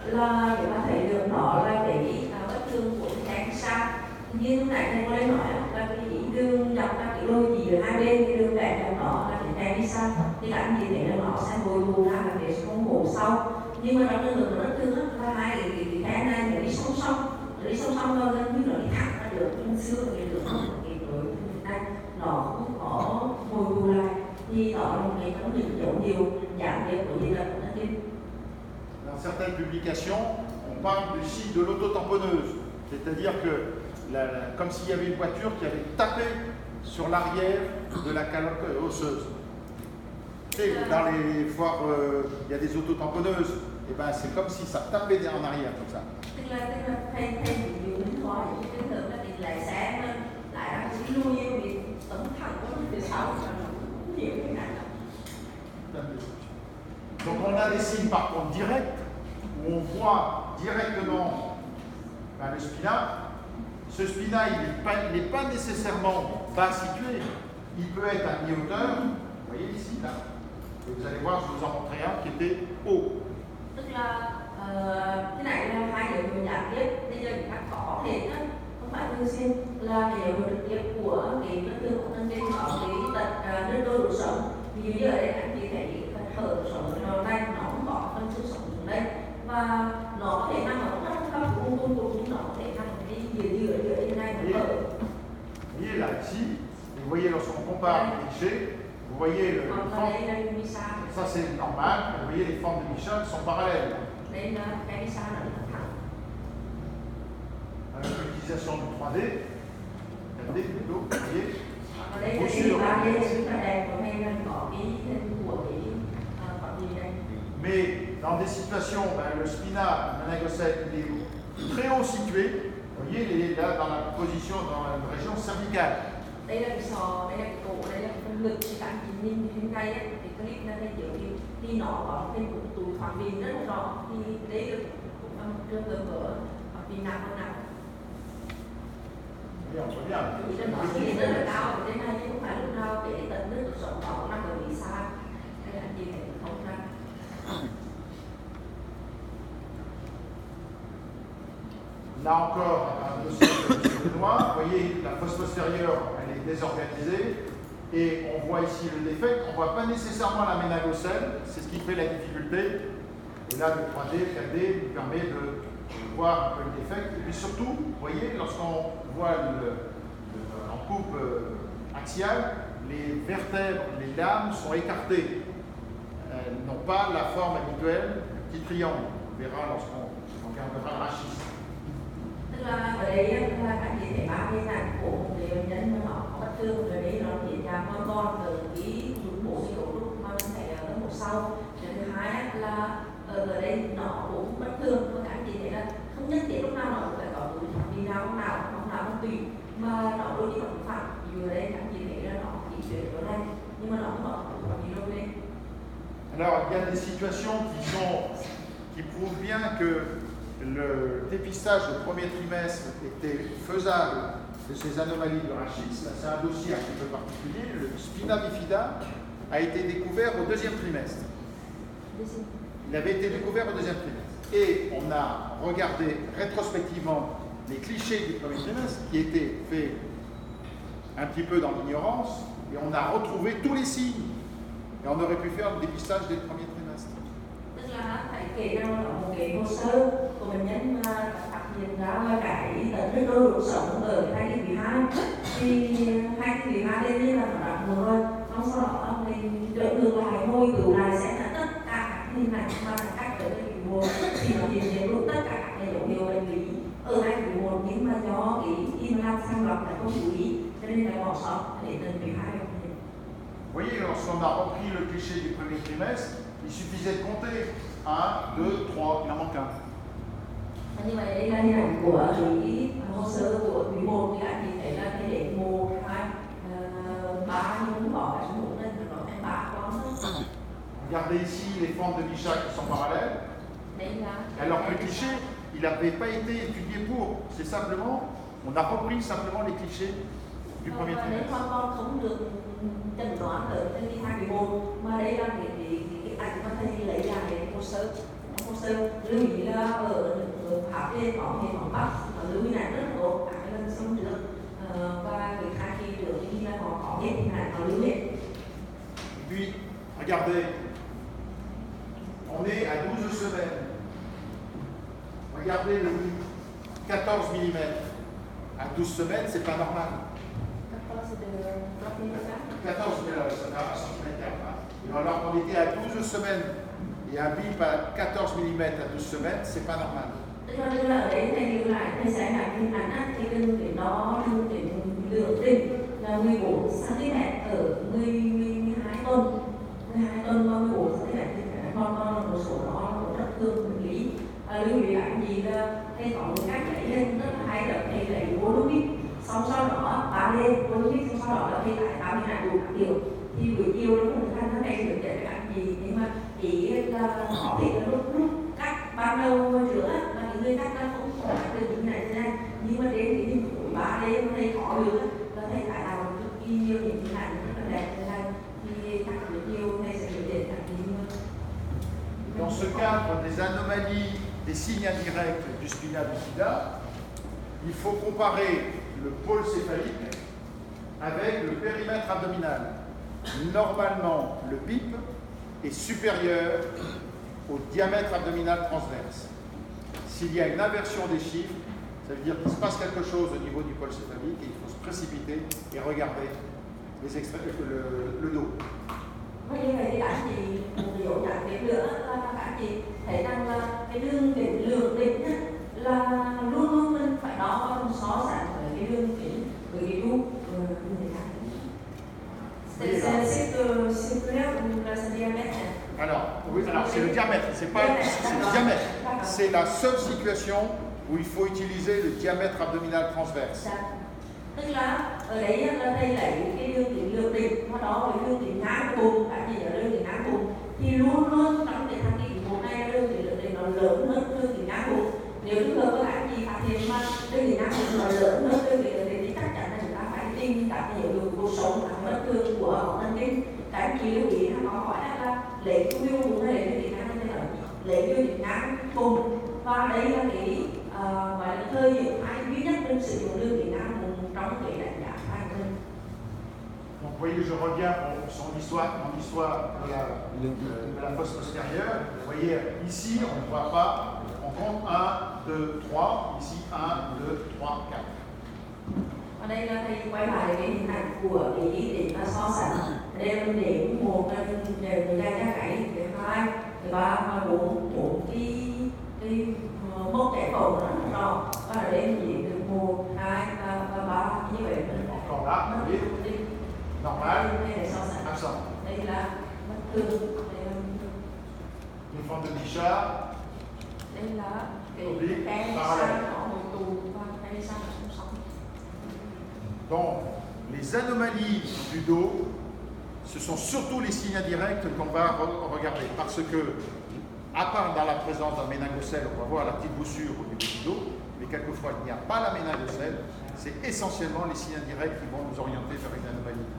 là chúng ta thấy được đó là cái bất thường của cái cánh sang. Như lúc nãy thầy có lên nói là cái đường dọc các cái đôi chỉ ở hai bên, cái đường vẽ trong đó là cái cánh đi sang, thì các nhìn thấy là nó sẽ bồi bù ra là cái không hổ sau. Nhưng mà trong trường hợp nó bất thường là hai cái cánh này nó đi song song thôi, gần như nó đi thẳng ra được nhưng xưa cái đường cái đối này nó không có bồi bù lại, thì đó là một cái trong những dấu hiệu giảm điểm của gì là của thần kinh. Dans certaines publications, on parle du signe de l'autotamponneuse, c'est-à-dire que comme s'il y avait une voiture qui avait tapé sur l'arrière de la calotte osseuse. Et dans les foires, il y a des autotamponneuses, et ben c'est comme si ça tapait en arrière comme ça. Tức là thay vì mình nói những cái thường là mình lại sẽ lại đang chỉ lui như bị tấm thẳng của phía sau là nó nhiều cái này. Donc on a des signes par contre directs, où on voit directement le spina. Ce spina, il n'est pas nécessairement bas situé, il peut être à mi-hauteur, vous voyez ici, là. Et vous allez voir, je vous en montrerai un qui était haut. Tức là cái này là hai dấu hiệu giảm tiếp, bây giờ chúng ta có thể không phải thường xuyên là cái dấu hiệu trực tiếp của cái bất thường của thần kinh có cái tật đứt đôi đột sống. Ví dụ như ở đây anh chị thấy phần thở đột sống ở đây nó cũng có phần xương sống xuống đây và nó có thể nằm ở rất thấp tung nhưng nó có thể nằm ở cái giữa như này nó thở. Vous voyez là ici, vous voyez lorsqu'on compare les clichés, vous voyez le ça c'est normal, vous voyez les formes de Bichat sont parallèles. Avec l'utilisation du 3D, 4D plutôt, vous voyez. Mais dans des situations, le spina méningocète il est très haut situé, vous voyez, il est là dans la position, dans la région cervicale. Đây là cái sò, đây là cái cổ, đây là cái phần ngực, thì bạn chỉ nhìn trên đây ấy, thì clip nó thấy kiểu thì nó có cái túi phạm vi rất là rõ, thì đấy là cũng là một trường hợp ở phạm vi nặng hơn nặng. Thì trên đó thì rất là cao, ở trên này chứ không phải lúc nào cái tận nước của sổ đó nằm ở vị xa, đây là gì thì không ra. Là encore, un dossier de Benoît, vous voyez, la fosse postérieure, elle est désorganisée. et on voit ici le défect. On ne voit pas nécessairement la ménagocèle, c'est ce qui fait la difficulté. Et là, le 3D, 4D nous permet de voir un peu le défect. Et puis surtout, vous voyez, lorsqu'on voit en coupe axiale, les vertèbres, les lames sont écartées. Elles n'ont pas la forme habituelle du petit triangle. On verra lorsqu'on regardera le rachis. Tức là ở đây là các chị thể ba cái dạng của một người bệnh nhân mà họ có bất thường ở đây nó hiện ra con từ cái bộ di cổ lúc mà mình thấy ở một sau. Thứ hai là ở đây nó cũng bất thường, và các chị thấy là không nhất thiết lúc nào nó cũng phải có túi đi ra lúc nào nó tùy, mà nó đôi khi nó cũng phản. Dù ở đây các chị thấy là nó chỉ chuyển ở đây nhưng mà nó không có đi đâu đây. Alors, il y a des situations qui prouvent bien que le dépistage du premier trimestre était faisable de ces anomalies de rachis. C'est un dossier un petit peu particulier. Le spina bifida a été découvert au deuxième trimestre. Il avait été découvert au deuxième trimestre. Et on a regardé rétrospectivement les clichés du premier trimestre qui étaient faits un petit peu dans l'ignorance, et on a retrouvé tous les signes. Et on aurait pu faire le dépistage dès le premier trimestre. Tức là thầy kể ra một cái hồ sơ của bệnh nhân phát hiện ra là cái tật cơ độ sống ở hai cái vị hai, thì hai cái vị hai lên là nó đặt một rồi, xong sau đó ông mình đợi ngược lại hồi cửu lại sẽ là tất cả các hình ảnh mà các ở cái vị một thì nó hiện hiện luôn tất cả các dấu hiệu bệnh lý ở hai vị một, nhưng mà do cái implant sang lọc là không chú ý cho nên là bỏ sót để từng vị hai. Vous voyez, lorsqu'on a repris le cliché du premier trimestre, il suffisait de compter 1, 2, 3, il en manque un. Như vậy đây là hình ảnh của cái hồ sơ của quý 1 thì anh thấy là cái để 1, 2, 3 nhưng cũng bỏ cái số 1 lên thì nó thành 3 con. Regardez ici les formes de Bichat qui sont parallèles. Alors que le cliché, il n'avait pas été étudié pour. C'est simplement, on a repris simplement les clichés du premier trimestre. Nếu con không được chẩn đoán ở trên cái thai quý 1 mà đây là cái ảnh mà thầy lấy ra cái hồ sơ lưu ý là ở Pháp trên có hệ thống Bắc, lưu ý này rất là tốt cả cái lần xong trước và cái thai kỳ trước khi là có hết thì này có lưu hết. Puis, regardez, on est à 12 semaines. Regardez le 14 mm. À 12 semaines, c'est pas normal. 14 mm, ça n'a pas cm. Alors qu'on était à 12 semaines et un bip à 14 mm à 12 semaines, c'est pas normal. Tức là ở đấy thầy lưu lại, thầy sẽ lại hình ảnh thì đừng để nó đừng để lượng tinh là 14 cm ở 12 tuần. 12 tuần và 14 cm thì con là một số đó là rất thương bệnh lý. Lưu ý lại gì là thầy có một cách lấy lên rất là hay là thầy lấy volumic, xong sau đó báo lên volumic, xong sau đó là thầy lại báo hình ảnh đủ các điều. Thì buổi chiều nó cũng khăn thầy được để làm gì, nhưng mà ý là có thể là lúc cắt ban đầu giữa là cái người cắt nó cũng có cắt được như này thế này, nhưng mà đến cái buổi 3 đêm nó thấy khó được là thầy phải làm cực kỳ nhiều những hình ảnh rất là đẹp thế này, thì cắt được nhiều thầy sẽ biểu hiện cả nhiều. Dans ce cadre des anomalies, des signes indirects du spina bifida, il faut comparer le pôle céphalique avec le périmètre abdominal. Normalement, le BIP est supérieur au diamètre abdominal transverse. S'il y a une inversion des chiffres, ça veut dire qu'il se passe quelque chose au niveau du pôle céphalique et il faut se précipiter et regarder le dos. Như vậy thì các chị một điều đặc biệt nữa là các chị thấy rằng là cái đường kính lượng đỉnh là luôn luôn mình phải đo so sánh với cái đường kính với cái đu Alors, oui, alors c'est le diamètre, c'est le diamètre. C'est la seule situation où il faut utiliser le diamètre abdominal transverse. Tức là ở đấy là thầy lấy cái đường kính lượng đỉnh, sau đó với đường kính ngang bụng, các chị ở đường kính ngang bụng thì luôn luôn trong cái thằng kính bụng này đường kính lượng đỉnh nó lớn hơn đường kính ngang bụng. Nếu như các bạn chị phát hiện mà đường kính ngang bụng nó lớn hơn đường kính lượng đỉnh thì chắc chắn là chúng ta phải tìm các dấu hiệu cuộc sống bất thường của họ thần kinh. Các anh chị lưu ý là có hỏi là lấy cái view bụng này lấy cái ngang này là lấy đường kính ngang bụng, và đây là cái gọi là thời điểm ai duy nhất mình sử dụng đường kính ngang bụng trong cái đánh giá. Donc voyez, je reviens pour mon histoire de la fosse postérieure. Vous voyez, ici, on ne voit pas. On compte 1, 2, 3. Ici, 1, 2, 3, 4. Ở đây là thầy quay lại cái hình ảnh của cái để ta so sánh. Ở đây mình để một đều người ta ra cái thứ hai, thứ ba và bốn cái mốc kẻ cầu nó rõ. Và ở đây mình chỉ được 1, 2, 3 như vậy. Còn đó, vous voyez, normal, đây là so sánh. absent. Đây là bất thường. Đây là Une forme de Bichat. đây là cái sang ở một tù và cái sang ở song song. Donc, les anomalies du dos, ce sont surtout les signes indirects qu'on va regarder. Parce que, à part dans la présence d'un méningocèle, on va voir la petite boussure au niveau du dos, mais quelquefois il n'y a pas la méningocèle, c'est essentiellement les signes indirects qui vont nous orienter vers une anomalie.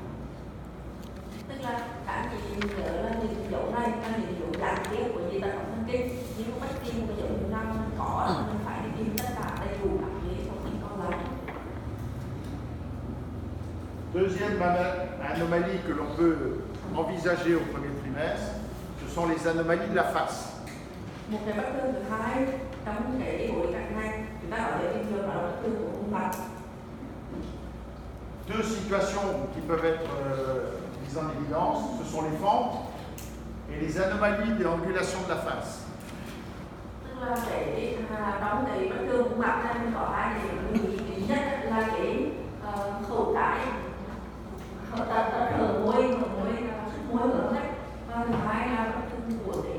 Tức là cả chị nhớ là những dấu này, những dấu giảm tiết của chị ta động thần kinh, nhưng bất kỳ một dấu hiệu nào có mình phải đi tìm tất cả đầy đủ các cái thông tin còn lại. Deuxième anomalie que l'on peut envisager au premier trimestre, ce sont les anomalies de la face. Một cái bất thường thứ hai trong cái bối cảnh này, chúng ta ở đây bình thường là bất thường của khuôn mặt. Deux situations qui peuvent être mises en évidence, ce sont les fentes et les anomalies de l'angulation de la face. Tức là để trong cái bất thường khuôn mặt này mình có hai điểm lưu ý nhất là cái khẩu trái, môi hướng đấy, và thứ hai là bất thường của cái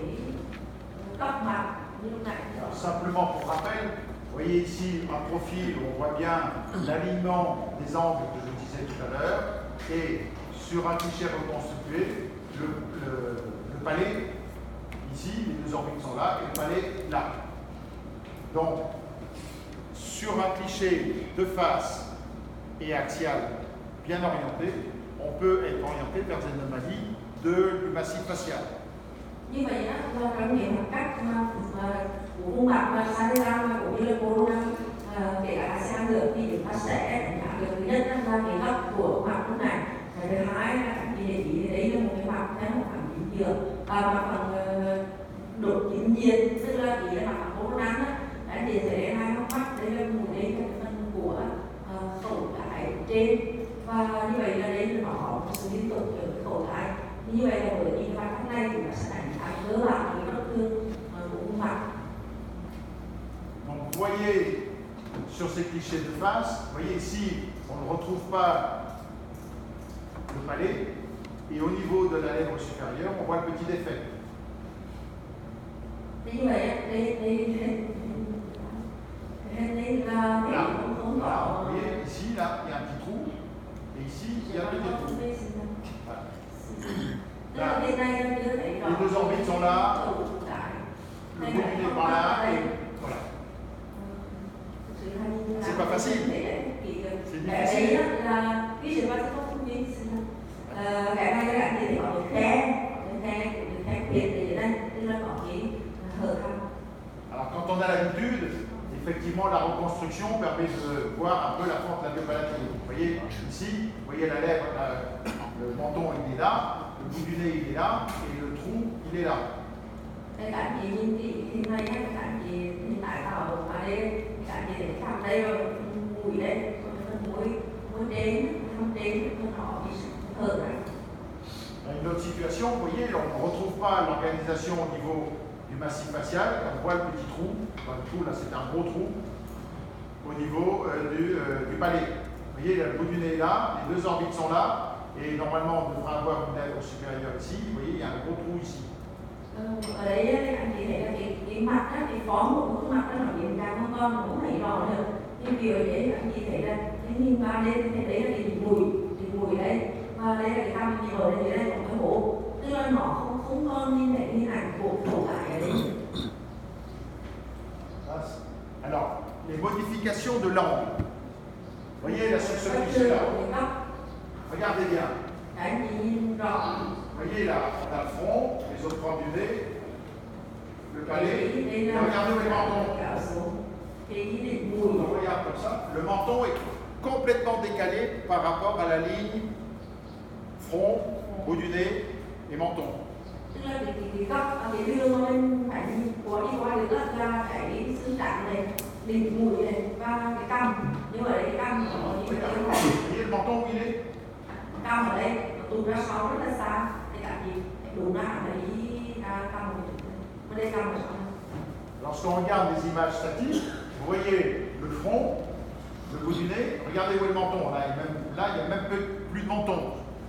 góc mặt như lúc này. Simplement pour rappel, vous voyez ici un profil où on voit bien l'alignement des angles que je disais tout à l'heure, et sur un cliché reconstitué, le palais, ici, les deux orbites sont là, et le palais là. Donc, sur un cliché de face et axial bien orienté, on peut être orienté vers des anomalies du massif facial. Như vậy đó là trong những cách của khuôn mặt và Sarah cũng như là corona kể cả ASEAN được thì chúng ta sẽ đánh giá được thứ nhất là cái góc của mặt lúc này, cái thứ hai là các chị để ý đấy là một cái mặt theo một khoảng chính giữa và mặt phần đột chính diện, tức là chỉ là mặt phần corona đó, đã để thấy hai mắt đấy là một cái phần của khẩu trái trên, và như vậy là đấy nó có một sự liên tục ở cái khẩu trái. Như vậy là với những cái phát này thì nó sẽ đánh giá cơ bản những bất thường của khuôn mặt. Donc vous voyez sur ces clichés de face, vous voyez ici, on ne retrouve pas le palais, et au niveau de la lèvre supérieure, on voit le petit défait. Như vậy đây là không có. Vous voyez ici, là, il y a un petit trou, et ici, il y a un petit trou. Voilà. Là, les deux orbites sont là, le bout du nez par là, et voilà. C'est pas facile. C'est difficile. Ví dụ là không biết cái này là thì có được khe biệt để đây, tức là có cái hở hang. Alors quand on a l'habitude, effectivement la reconstruction permet de voir un peu la forme labiopalatine. Vous voyez ici, vous voyez la lèvre, le menton il est là, le bout du nez il est là, et le trou il est là. Đây cả chị nhìn thì hình này nhé, cả chị hiện tại vào ở đây, cả chị để thăm đây rồi mũi đây, mũi đến, không đến, họ bị hở này. Une autre situation, vous voyez, on ne retrouve pas l'organisation au niveau du massif facial, on voit le petit trou, enfin, le trou là c'est un gros trou, au niveau du palais. Vous voyez, le bout du nez est là, les deux orbites sont là, et normalement on devrait avoir une lèvre supérieure ici, vous voyez, il y a un gros trou ici. Ở đấy anh chị thấy là cái mặt á, cái form của khuôn mặt nó điểm càng không con cũng thấy rõ được. Nhưng điều đấy anh chị thấy là cái nhìn qua đây thì đấy là cái mùi đấy, và đây là cái cằm gì ở đây là một cái hố, tức là nó không con nhìn thấy hình ảnh của cổ tại ở đây. Alors, les modifications de l'angle. Vous voyez là sur ce cliché là. Regardez bien. Anh chị nhìn rõ. Vous voyez là, on a le front, les autres points du nez, le palais, et regardez où est le menton. On regarde comme ça, le menton est complètement décalé par rapport à la ligne front, bout du nez et menton. Tức là cái góc cái lưng nó bên phải của đi qua được là cái xương chắn này, đỉnh mũi này và cái cằm. Nhưng mà cái cằm của nó thì cái Vous voyez le menton où il est? cằm ở đây nó tụt ra sau rất là xa. Thì cả gì đúng ra đấy cằm ở đây cằm ở sau. Lorsqu'on regarde des images statiques, vous voyez le front, le bout du nez. Regardez où est le menton. Là, il n'y a même plus de menton.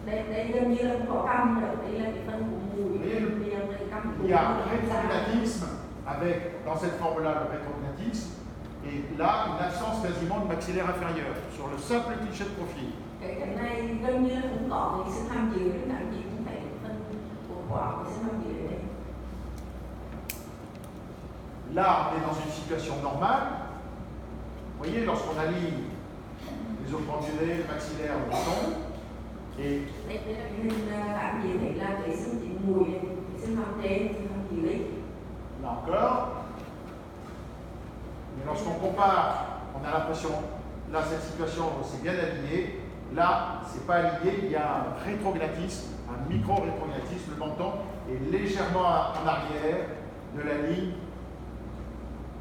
Đây gần như là không có cằm nữa. Đây là cái phần của mũi. Il y a un rétrognatisme avec, dans cette forme-là, le rétrognatisme. Et là, une absence quasiment de maxillaire inférieur sur le simple cliché de profil. Cái này gần như là cũng có cái sự tham dự đến cả gì cũng phải phân của quả cái sự tham dự đấy. Là, on est dans une situation normale. Vous voyez, lorsqu'on aligne les os pendulés, le maxillaire, le menton, et Đây là cái hình cảm gì thấy là cái xương chỉnh mùi này, cái xương hàm trên, xương hàm dưới. là encore. Mais lorsqu'on compare, on a l'impression, là, cette situation, c'est bien aligné. Là, c'est pas aligné, il y a un rétrognatisme, un micro-rétrognatisme. Le menton est légèrement en arrière de la ligne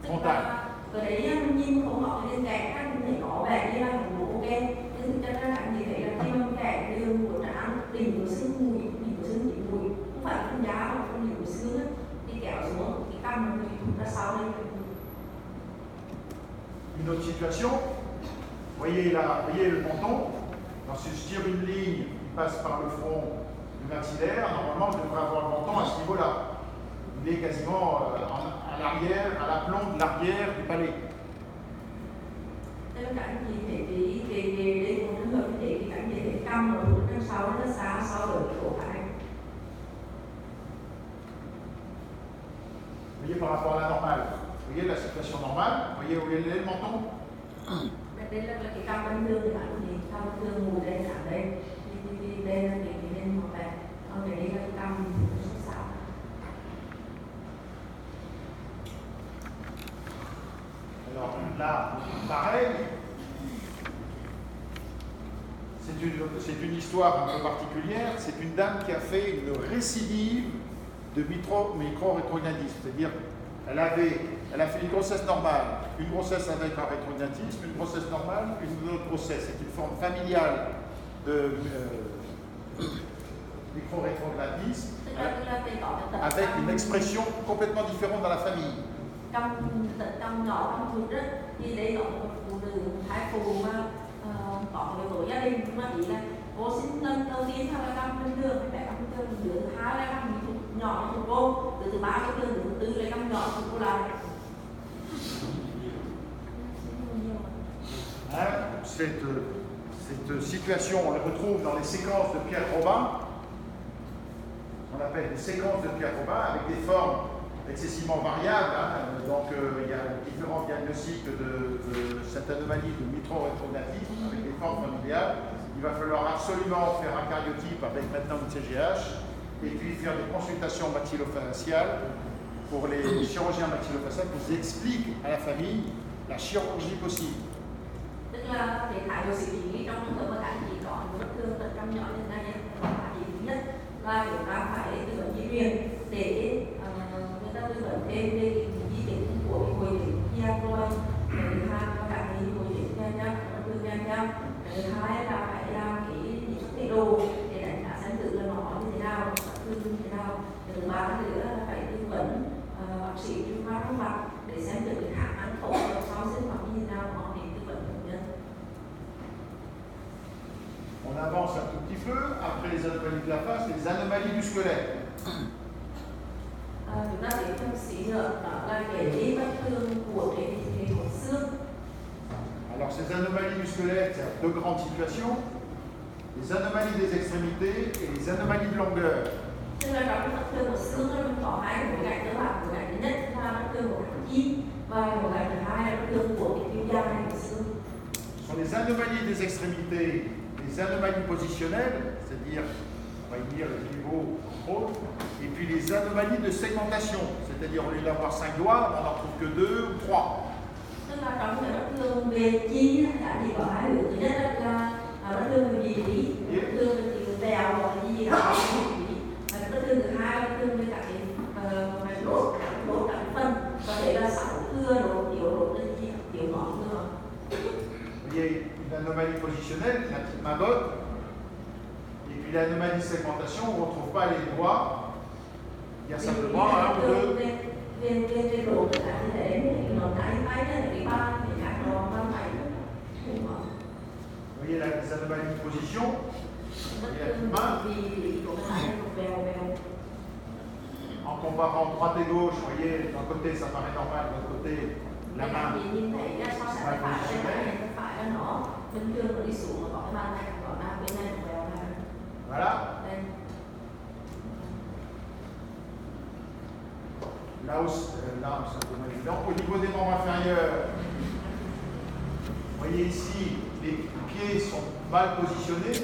frontale. Ở đấy nhìn không họ lên kẻ các thì có vẻ như là một bộ ok. Nhưng thực chất là cảm thấy là khi mà kẻ đường của trán, đỉnh của xương mùi, đỉnh của xương chỉnh mùi, không phải là con giá mà con đỉnh của xương ấy, đi kéo xuống, cái cằm nó bị thụt ra sau đây. Une autre situation, voyez là, voyez le menton. Quand si je tire une ligne qui passe par le front du maxillaire, normalement je devrais avoir le menton à ce niveau-là. Il est quasiment à l'arrière, à l'aplomb de l'arrière du palais. Tức là cảnh gì để để một trường hợp như thế thì cảnh gì để cằm nó thụt ra sau nó xa sau ở cái cổ phải. Vous voyez par rapport à la normale. Vous voyez la situation normale. Vous voyez où est le menton. Đây là cái cằm bình thường thì bạn có nhìn cằm bình thường mùi đây ở đây. Đây là cái bên một này. Còn đây là cái cằm nó sao. Alors là, pareil, c'est une histoire un peu particulière. C'est une dame qui a fait une récidive de micro-rétrognatisme. C'est-à-dire, elle a fait une grossesse normale, une grossesse avec un rétrognatisme, une grossesse normale, une autre grossesse. C'est une forme familiale de micro-rétrognatisme avec une expression complètement différente dans la famille. Trong nhỏ trong thụt đó thì đây có một phụ nữ thái phụ mà có cái tổ gia đình mà ý là cô sinh lần đầu tiên theo là căm bình thường mẹ căm bình thường đứa thứ hai là căm nhỏ của cô, đứa thứ ba là đứa thứ tư là căm nhỏ của cô lại. Cette situation, on la retrouve dans les séquences de Pierre Robin. On appelle des séquences de Pierre Robin avec des formes excessivement variables. Donc il y a différents diagnostics de cette anomalie de micro-rétrognatisme avec des formes familiales. Il va falloir absolument faire un cariotype avec maintenant une CGH et puis faire des consultations maxillofaciales pour les chirurgiens maxillofaciales qui expliquent à la famille la chirurgie possible. Tức là để thải được sự chỉ trong trường hợp mà cảnh chỉ có những vết thương tận trong nhỏ như này là chỉ thứ nhất là chúng ta phải tư vấn di truyền để người ta tư vấn thêm về di chuyển của hồi chuyển gia rồi. Thứ hai là cả cái hồi chuyển gia nhá, thương gia nhá. Thứ hai là phải làm cái xuất thể đồ để đánh giá xem thử là nó như thế nào, thương như thế nào. Thứ ba nữa là phải tư vấn bác sĩ chuyên khoa răng mặt để xem thử cái khả năng phẫu thuật sau sinh học như thế nào họ để tư vấn bệnh nhân. On avance un tout petit peu, après les anomalies de la face, les anomalies du squelette. Chúng ta thấy trong sĩ nữa đó là cái vết thương của cái cột xương. Alors ces anomalies du squelette, il y a deux grandes situations. Les anomalies des extrémités et les anomalies de longueur. Tức là trong vết thương của xương nó có hai cái gạch cơ bản, của gạch thứ nhất là vết thương của chim và của gạch thứ hai là vết thương của cái tiêu da này của xương. Ce sont les anomalies des extrémités, les anomalies positionnelles, c'est-à-dire, on va y dire le niveau entre autres, et puis les anomalies de segmentation, c'est-à-dire au lieu d'avoir 5 doigts, on n'en trouve que 2 ou 3. Tức là trong cái vết thương về chi đã chỉ có hai hướng, thứ nhất là vết thương về vị trí, vết thương về chiều vèo hoặc là gì đó thì vết thương thứ hai là vết thương với cả cái đốt cả phân có thể là sạo cưa đốt tiểu ngón nữa. Vous voyez, une anomalie positionnelle, la petite main botte, et puis l'anomalie segmentation, on ne retrouve pas les doigts, il y a simplement un ou deux. Vous voyez là, les anomalies de position, et la petite main. En comparant droite et gauche, vous voyez, d'un côté ça paraît normal, de l'autre côté la main mal positionnée. Voilà. Là aussi, là, c'est un peu moins évident. Au niveau des membres inférieurs, vous voyez ici, les pieds sont mal positionnés.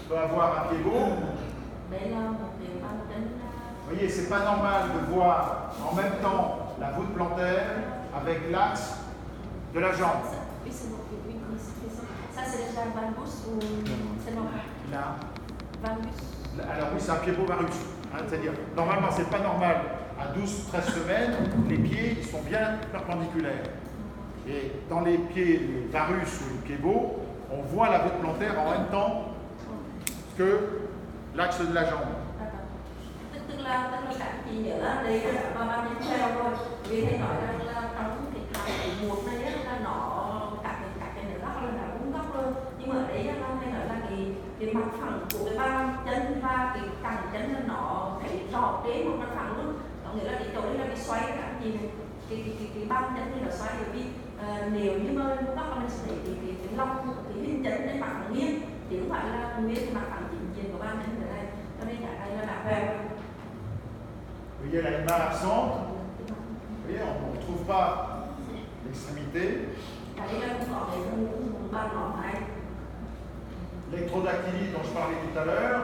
On peut avoir un pied beau. Vous voyez, c'est pas normal de voir en même temps la voûte plantaire avec l'axe de la jambe. Ça, c'est le valgus ou c'est normal? Là. Valgus. Alors oui, c'est un pied beau varus. Hein, c'est-à-dire, normalement, c'est pas normal. À 12-13 semaines, les pieds ils sont bien perpendiculaires. Et dans les pieds les varus ou les pieds beaux, on voit la voûte plantaire en même temps que l'axe de la jambe. Tức là các chị nhớ là đây là ba đến theo thôi. Vì thầy nói rằng là trong cái thai muộn này là nó các cái nữa góc là cũng góc luôn. Nhưng mà ở đấy là thầy nói là cái mặt phẳng của cái ba chân và cái cẳng chân là nó thấy rõ trên một mặt phẳng luôn. Có nghĩa là cái chỗ đấy là cái xoay các chị này. Cái ba chân thì nó xoay bởi vì nếu như mà góc là mình sẽ thấy cái lông cái hình chân trên mặt nó nghiêng chứ không phải là nguyên cái mặt phẳng chỉnh của ba chân thế này. Cho nên cả đây là đã về. Vous voyez là une main absente. Vous voyez, on ne trouve pas l'extrémité. L'électrodactylie dont je parlais tout à l'heure,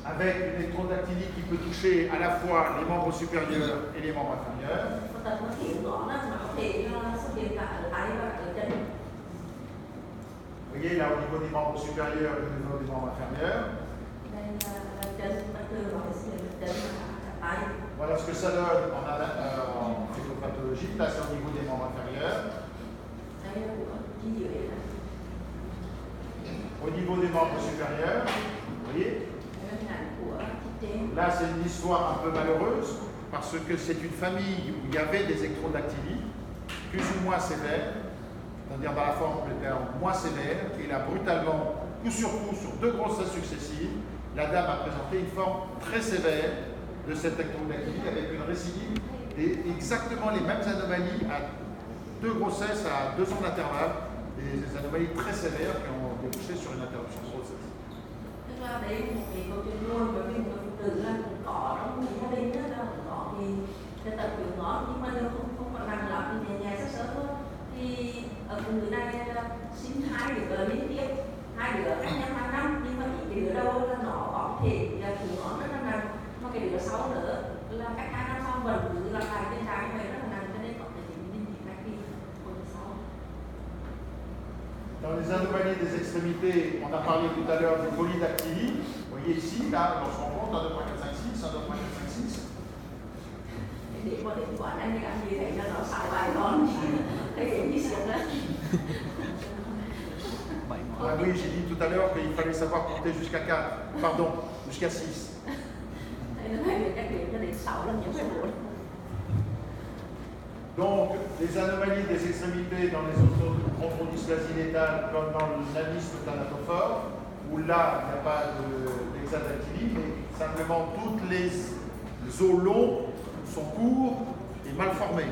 avec une électrodactylie qui peut toucher à la fois les membres supérieurs et les membres inférieurs. Vous voyez là au niveau des membres supérieurs et au niveau des membres inférieurs. Voilà ce que ça donne en physiopathologie. Là, c'est au niveau des membres inférieurs. Au niveau des membres supérieurs, vous voyez. Là, c'est une histoire un peu malheureuse parce que c'est une famille où il y avait des électrodactylies plus ou moins sévères, c'est-à-dire dans la forme moins sévère, et là, brutalement, coup sur 2 grossesses successives, la dame a présenté une forme très sévère de cette électrodactylie avec une récidive et exactement les mêmes anomalies à 2 grossesses à 2 ans d'intervalle, des anomalies très sévères qui ont débouché sur une interruption de grossesse. Cái điều xấu nữa là các nó không bền vững lặp lại trên trái này rất là nặng cho nên có thể chịu những cái gì của sau. Dans les anomalies des extrémités, on a parlé tout à l'heure du polydactylie. Vous voyez ici, là, on se rend compte, 1, 2, 3, 4, 5, 6, 1, 2, 3, 4, 5, 6. Để mà đến quản anh làm gì thấy là nó xài bài con, thấy cái gì xịn đấy. Ah oui, j'ai dit tout à l'heure qu'il fallait savoir compter jusqu'à 4, pardon, jusqu'à 6. Donc, les anomalies des extrémités dans les chondrodysplasie létale, comme dans l'anisme thanatophore, où là, il n'y a pas d'hexadactylie, mais simplement toutes les os longs sont courts et mal formés.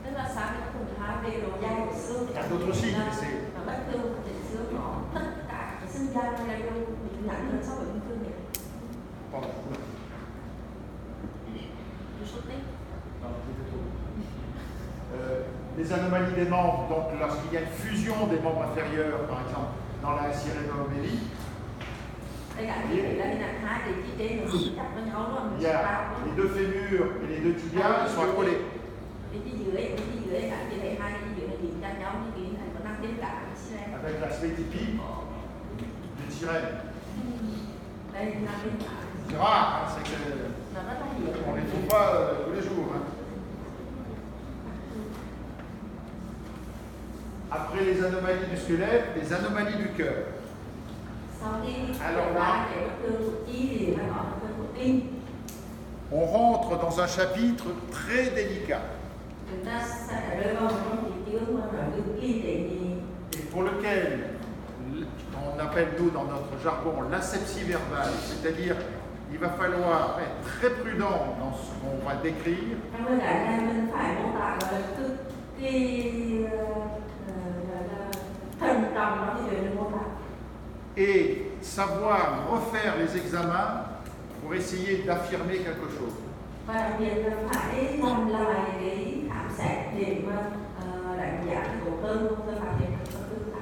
Il y a d'autres signes, mais c'est... Pardon. Les anomalies des membres, donc lorsqu'il y a une fusion des membres inférieurs, par exemple, dans la syrénomélie, il y a les 2 fémurs et les 2 tibias, ils sont accolés. tiếp cận sirene. avec l'aspect typique d'une sirène. Đây là năm tiếp cận. C'est rare, hein, c'est que Nó rất là hiếm. on ne les trouve pas tous les jours. Hein. Après les anomalies du squelette, les anomalies du cœur. Sau khi Alors trải qua là- cái bất thường của chi thì nó gọi là bất thường của tim. On rentre dans un chapitre très délicat Chúng ta sẽ rơi vào một trong những chương mà nó cực kỳ tế nhị. et pour lequel on appelle nous dans notre jargon l'asepsie verbale, c'est-à-dire il va falloir être très prudent dans ce qu'on va décrire Trong cái này mình phải mô tả gọi là cực kỳ gọi là thận trọng trong cái chuyện mình mô tả. et savoir refaire les examens pour essayer d'affirmer quelque chose. Và đặc biệt là phải làm lại cái khám xét để mà đánh giá cái tốt hơn trong cái phát hiện các tư tưởng.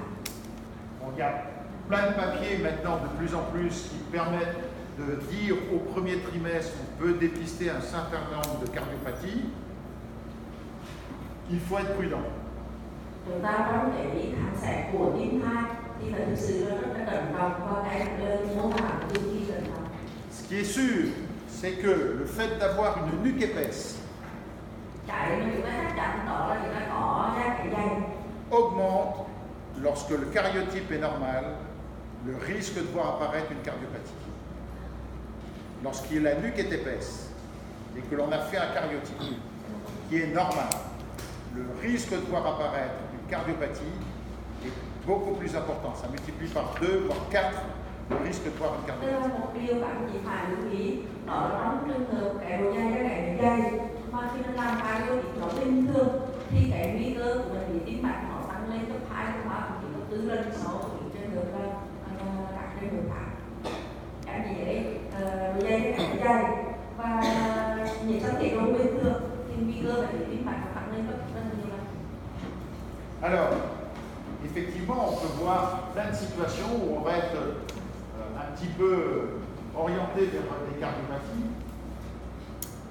Bon, il y a plein de papiers maintenant de plus en plus qui permettent de dire au premier trimestre on peut dépister un certain nombre de cardiopathies. Il faut être prudent. Chúng ta trong cái khám xét của tim thai thì phải thực sự là rất là cẩn trọng và cái mô tả cực kỳ cẩn trọng. Ce qui est sûr, c'est que le fait d'avoir une nuque épaisse Cái mà chúng ta chắc chắn đó là chúng ta có ra cái dày. augmente lorsque le cariotype est normal, le risque de voir apparaître une cardiopathie. Lorsque la nuque est épaisse et que l'on a fait un cariotype qui est normal, le risque de voir apparaître une cardiopathie est beaucoup plus important. Ça multiplie par 2 voire 4 le risque de voir une Tức cardiopathie. là một điều bạn chỉ phải lưu ý đó là trong trường hợp cái độ dày cái này dày mà khi nó làm hai đôi nó bình thường thì cái nguy cơ của mình bị tim mạch nó tăng lên gấp 2 gấp 3 thậm chí gấp 4 lần so với những trường hợp là các trường hợp khác. Cái gì vậy? Độ dày cái này dày và những các thể độ bình thường thì nguy cơ là bị tim mạch nó tăng lên gấp rất nhiều lần. Alors, effectivement, on peut voir plein de situations où on va être un petit peu orienté vers des cardiopathies.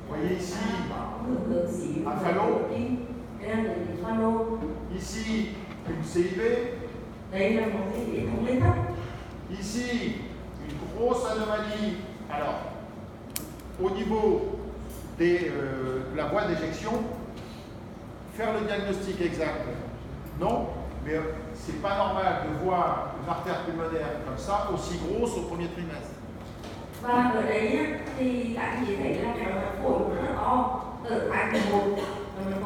Vous voyez ici, un falot. Ici, une CIV. Đây là một cái hệ thống lên thấp. Ici, une grosse anomalie. Alors, au niveau de la voie d'éjection, faire le diagnostic exact, non, mais c'est pas normal de voir une artère pulmonaire comme ça, aussi grosse au premier trimestre. Và ở đấy nhá, thì các chị thấy là cái động mạch phổi của nó rất to ở hai phần một động mạch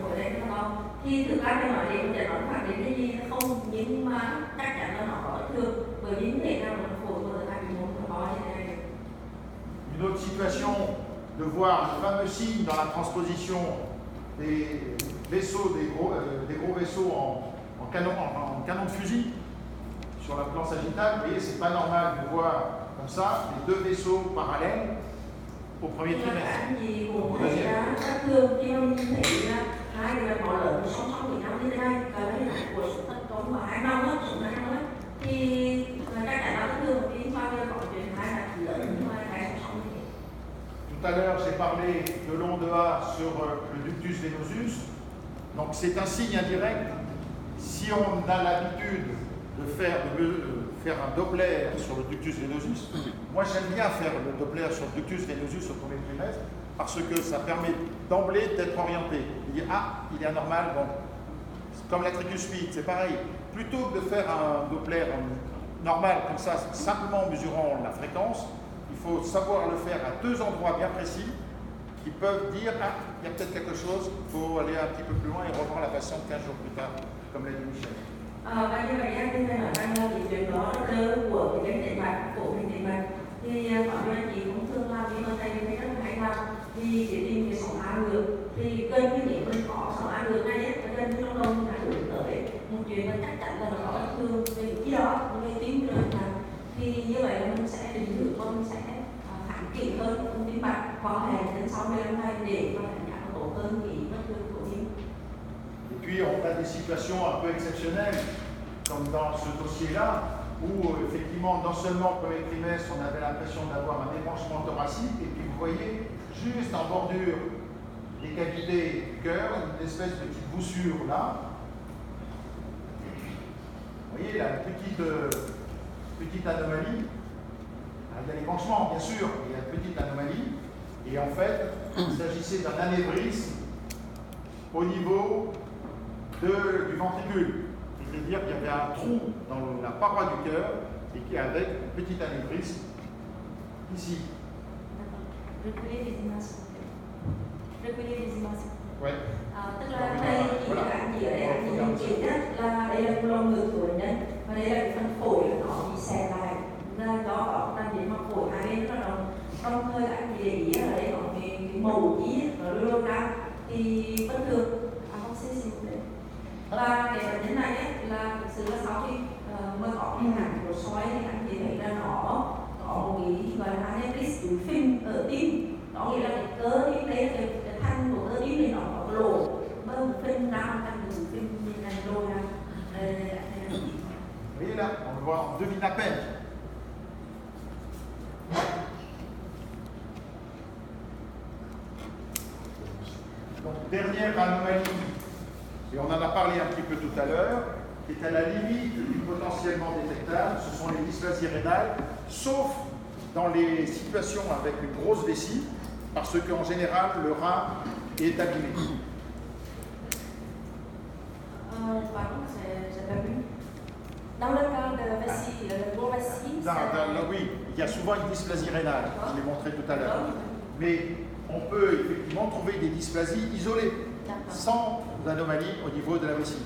phổi đấy nó to thì thực ra cái nói đến để nó phản đến cái gì nó không, nhưng mà chắc chắn là nó có bất thường bởi vì như thế nào động mạch phổi của hai phần một nó to như thế này. Une autre situation de voir le fameux signe dans la transposition des vaisseaux, des gros vaisseaux en canon de fusil sur la plan sagittal. Vous voyez, c'est pas normal de voir comme ça les deux vaisseaux parallèles au premier Nhưng mà trimestre. các chị cũng thấy là bất thường khi mà nhìn thấy là hai cái mạch máu lớn song song với nhau như thế này và đây là của sự tấn công vào hai nông á, chúng ta nói thì chắc chắn là bất thường khi mà có chuyện hai là lớn nhưng mà hai song song như thế. Tout à l'heure, j'ai parlé de l'onde A sur le ductus venosus. Donc c'est un signe indirect. Si on a l'habitude de faire un Doppler sur le ductus venosus, moi j'aime bien faire le Doppler sur le ductus venosus au premier trimestre parce que ça permet d'emblée d'être orienté. Il dit ah, il est anormal, bon, c'est comme la tricuspide, c'est pareil. Plutôt que de faire un Doppler normal comme ça, simplement en mesurant la fréquence, il faut savoir le faire à 2 endroits bien précis qui peuvent dire ah, il y a peut-être quelque chose, il faut aller un petit peu plus loin et revoir la patiente 15 jours plus tard, comme l'a dit Michel. Và như vậy thì tôi nói rằng là cái chuyện đó là cơ của cái tiền mạch của mình tiền mạch thì mọi người chị cũng thường làm như mà thầy thấy rất là hay làm thì để tìm cái sóng A ngược thì gần như nếu mình có sóng A ngược này ấy, gần như trong đầu mình đã đủ tới một chuyện mà chắc chắn là nó có bất thường về cái đó về tim rồi thì như vậy là mình sẽ định hướng và mình sẽ khám kỹ hơn thông tin mạch có thể đến sau 15 ngày để mà đánh giá tốt hơn cái bất thường của tim. Et puis on a des situations un peu exceptionnelles, comme dans ce dossier-là, où effectivement, non seulement au premier trimestre, on avait l'impression d'avoir un épanchement thoracique, et puis vous voyez, juste en bordure des cavités du cœur, une espèce de petite boussure là. voyez la petite anomalie. Il y a les pansements, bien sûr, mais il y a une petite anomalie. Et en fait, il s'agissait d'un anévrisme au niveau du ventricule. C'est-à-dire qu'il y avait un trou dans la paroi du cœur et qui avait une petite anévrisme ici. Reculez les images. Reculez les images. Ouais. Tức là đây chỉ là anh chị ở đây anh chị di chuyển á, là đây là lông ngực của bệnh nhân và đây là cái phần phổi nó bị xè lại, nên đó có đang bị mắc phổi hai bên nó đồng thời anh chị để ý là đây có cái màu ý nó luôn ra thì bất thường không xê xịt đấy. Và cái bệnh nhân này ấy, là thực sự là sau khi mới có hình ảnh của soi thì anh chị thấy là nó có một cái gọi là aneurysm túi phình ở tim, có nghĩa là cái cơ tim đấy, cái thanh của cơ tim này nó có lỗ bơm phình ra một căn túi phình như này lôi ra. Vous voyez là, on le voit, on devine à peine. Donc, dernière anomalie, et on en a parlé un petit peu tout à l'heure, qui est à la limite du potentiellement détectable, ce sont les dysplasies rénales, sauf dans les situations avec une grosse vessie, parce qu'en général, le rein est abîmé. Dans le cas de vessie, de gros vessie, oui, il y a souvent une dysplasie rénale, je l'ai montré tout à l'heure. Mais on peut effectivement trouver des dysplasies isolées, sans anomalie au niveau de la vessie.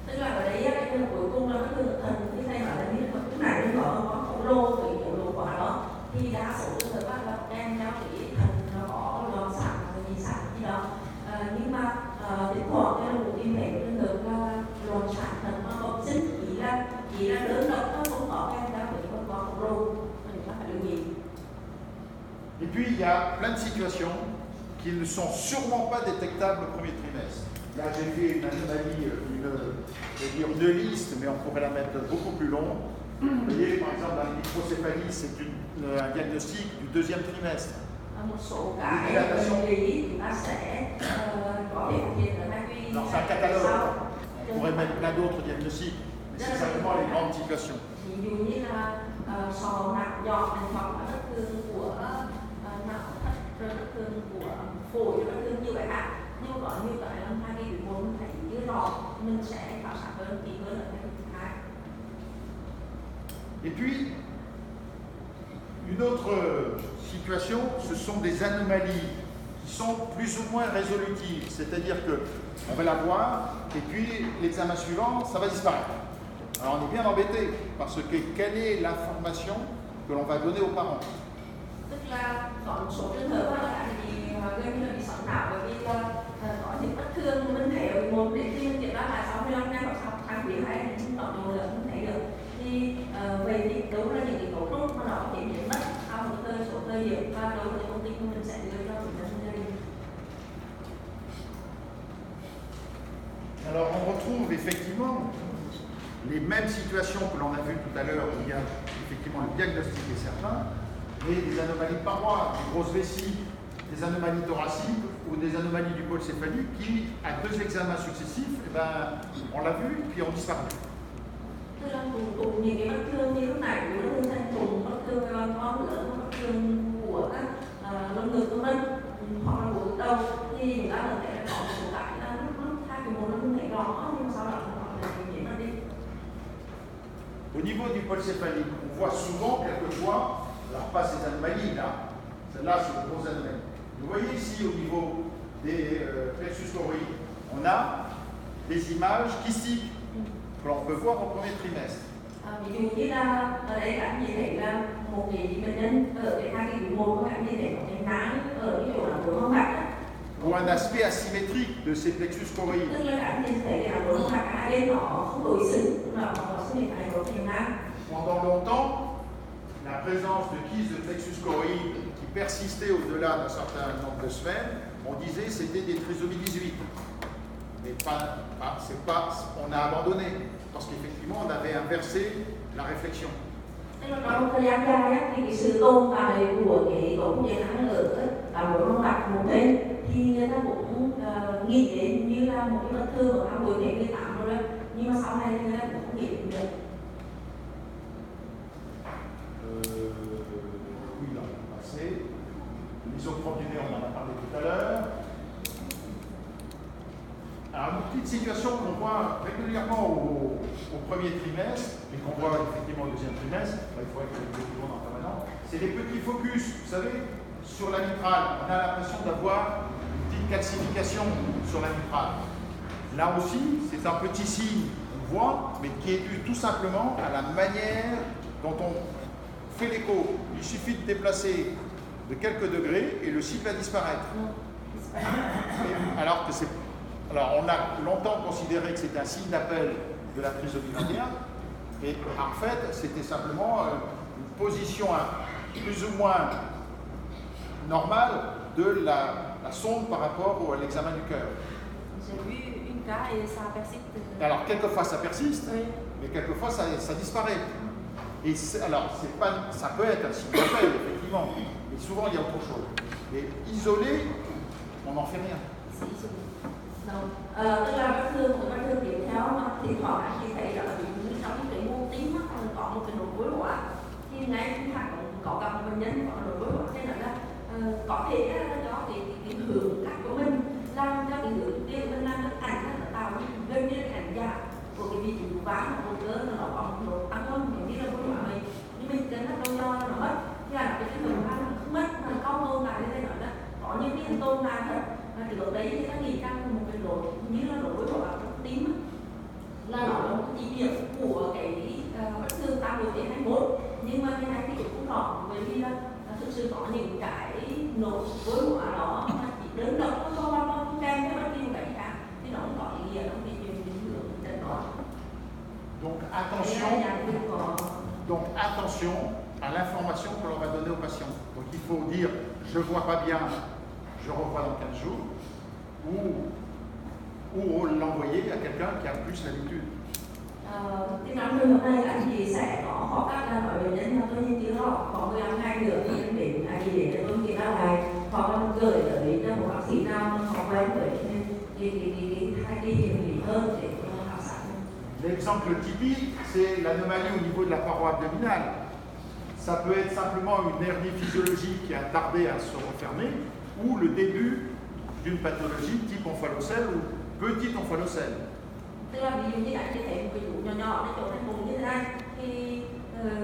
Tức là ở đấy cái phần cuối cùng là cái thần như thầy nói là như cái này nó có khổng lồ với khổng lồ quả đó thì đa số trường hợp là đem theo cái thần nó có loạn sản và nhị sản gì đó, nhưng mà đến khoảng cái là một cái mẹ của trường hợp là loạn sản thần nó có dính chỉ là lớn động nó cũng có đem theo cái con quả khổng lồ mà chúng ta phải lưu ý. Et puis il y a plein de situations qui ne sont sûrement pas détectables au premier trimestre. Là, j'ai fait une anomalie, une liste, mais on pourrait la mettre beaucoup plus longue. Vous voyez, par exemple, la microcéphalie, c'est un diagnostic du deuxième trimestre. Một số cái bệnh lý chúng ta sẽ có thể thực hiện ở hai quy. Alors, c'est un catalogue. On pourrait mettre plein d'autres diagnostics, mais c'est simplement les grandes situations. Ví dụ như là sò nặng giọt này, hoặc là bất thường của não thận, rồi bất thường của phổi, rồi bất thường như vậy ạ. Nhưng mà có như vậy là hai cái biểu môn mình thấy chưa rõ, mình sẽ khảo sát hơn kỹ hơn ở cái hai. Et puis, une autre situation, ce sont des anomalies qui sont plus ou moins résolutives. C'est-à-dire qu'on va la voir, et puis l'examen suivant, ça va disparaître. Alors on est bien embêté, parce que quelle est l'information que l'on va donner aux parents? Tức là có một số trường hợp là tại vì gây như là bị sỏi não, bởi vì là có những bất thường mình thấy ở một để khi mình kiểm tra lại 65 năm hoặc sau tháng quý hay thì chúng tổng độ lượng mình thấy được thì về thì đúng là những cái cấu trúc mà nó có thể biến mất sau một số thời điểm và đối với công ty của mình sẽ đưa cho bệnh nhân gia đình. Alors on retrouve effectivement les mêmes situations que l'on a vues tout à l'heure, où il y a effectivement le diagnostic est certain, mais des anomalies de paroi, des grosses vessies, des anomalies thoraciques ou des anomalies du pôle céphalique qui, à deux examens successifs, eh ben, on l'a vu, puis on disparaît. Tức là cùng những cái bất thường như lúc này, cũng là thành cùng bất thường về con lớn, bất thường của các lồng ngực của mình, hoặc là của đầu, thì chúng ta có thể là có một số cái là lúc hai cái môn nó không thấy rõ, nhưng sau đó nó lại chuyển nó đi. Au niveau du pôle céphalique, on voit souvent, quelquefois, alors pas ces anomalies-là, celle-là c'est une grosse anomalie. Vous voyez ici au niveau des plexus choroïdes, on a des images kystiques que l'on peut voir au premier trimestre. Ví dụ như là ở đây các anh thấy là một cái bệnh nhân ở cái hai cái biểu môn của các anh thấy có cái náng ở cái chỗ là của hông mạch. Ou un aspect asymétrique de ces plexus choroïdes. Tức là các anh thấy cái của hông mạch hai bên nó không đối xứng, là nó sẽ bị phải có cái náng. Pendant longtemps, la présence de kyste de plexus choroïde qui persistait au-delà d'un certain nombre de semaines, on disait que c'était des trisomies 18. Mais on a abandonné, parce qu'effectivement on avait inversé la réflexion. Trong thời gian dài thì cái sự tồn tại của cái cổng dây năng ở một con mạch một bên thì người ta cũng nghĩ đến như là một cái bất thường ở tháng 10 đến 18 rồi, nhưng mà sau này người ta cũng kinh nghiệm được. Oui, dans le passé. L'isochrome du nez, on en a parlé tout à l'heure. Alors, une petite situation qu'on voit régulièrement au premier trimestre, et qu'on voit effectivement au deuxième trimestre, il faudrait que les étudiants en permanent, c'est les petits focus, vous savez, sur la mitrale. On a l'impression d'avoir une petite calcification sur la mitrale. Là aussi, c'est un petit signe qu'on voit, mais qui est dû tout simplement à la manière dont on fait l'écho. Il suffit de déplacer de quelques degrés et le site va disparaître. Alors on a longtemps considéré que c'était un signe d'appel de la trisomie 21, et en fait c'était simplement une position plus ou moins normale de la sonde par rapport à l'examen du cœur. J'ai vu une cas et ça persiste. Alors quelquefois ça persiste, Oui. mais quelquefois ça disparaît. Et alors ça peut être un signe d'appel effectivement, mais souvent il y a autre chose. Mais isolé, on n'en fait rien. Tức là bác thương kiểm theo thỉnh thoảng anh chị thấy là ở trong cái mô tím có một cái nốt rối loạn, thì ngay chúng ta cũng có gặp một bệnh nhân có nốt rối loạn, thế là có thể do cái hướng cắt của mình làm cho cái hướng tiêu mình làm cho ảnh nó tạo gần như là ảnh giả của cái vị trí của ván của cơ nó có một nốt tăng hơn, giống như là rối loạn này, nhưng mình cần nó đâu do nó mất, thì là cái hướng ván nó không mất mà cao hơn lại như thế đó, có những cái tồn tại hết. Thì lúc đấy thì ta nghĩ rằng một cái lỗi như là lỗi của tím là nó là một cái chỉ điểm của cái bất thường tam đối tiến 21, nhưng mà cái này thì cũng không rõ, bởi vì là thực sự có những cái nốt rối của nó mà chỉ đơn độc không kèm với bất kỳ một cái khác thì nó không có ý nghĩa trong cái chuyện hướng dẫn đó. Donc attention à l'information que l'on va donner au patient. Donc il faut dire je vois pas bien, je revois dans 15 jours, ou l'envoyer à quelqu'un qui a plus l'habitude. Cái năm hôm nay anh chị sẽ có các loại bệnh nhân mà tôi nghiên cứu họ có 15 ngày nữa thì anh đến anh chị để cho tôi kiểm tra lại, hoặc là gửi tới cho một bác sĩ nào họ quen với hai cái hiểu lý hơn để khảo sát. L'exemple typique, c'est l'anomalie au niveau de la paroi abdominale. Ça peut être simplement une hernie physiologique qui a tardé à se refermer, ou le début d'une pathologie type omphalocèle ou petite omphalocèle. Tức là ví dụ như anh chị thấy một cái dụ nhỏ cái chỗ thành bụng như thế này, thì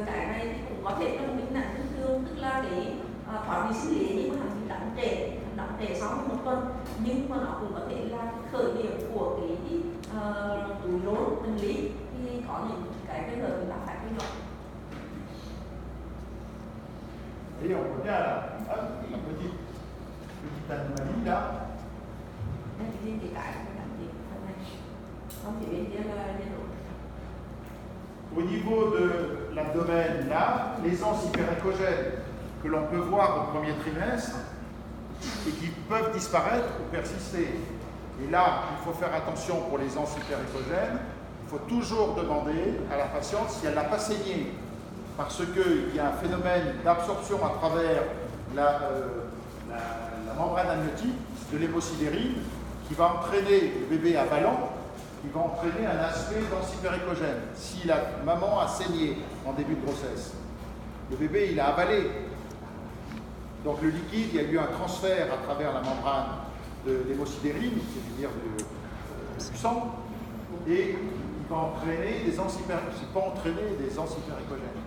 cái này thì cũng có thể trong bệnh nặng thương, tức là cái thoát vị sinh lý nhưng mà hắn bị đóng trễ sau một tuần, nhưng mà nó cũng có thể là khởi điểm của cái túi rốn bệnh lý, thì có những cái bây giờ là phải cái loại. Et on voit bien la petite anomalie là. Au niveau de l'abdomen, là, les anses hyperéchogènes que l'on peut voir au premier trimestre et qui peuvent disparaître ou persister. Et là, il faut faire attention pour les anses hyperéchogènes. Il faut toujours demander à la patiente si elle n'a pas saigné, parce qu'il y a un phénomène d'absorption à travers la membrane amniotique de l'hémosidérine qui va entraîner le bébé avalant, qui va entraîner un aspect d'anse hyperéchogène. Si la maman a saigné en début de grossesse, le bébé il a avalé. Donc le liquide, il y a eu un transfert à travers la membrane de l'hémosidérine, c'est-à-dire du sang, et il va entraîner des anses hyperéchogènes. C'est pas entraîner des anses hyperéchogènes.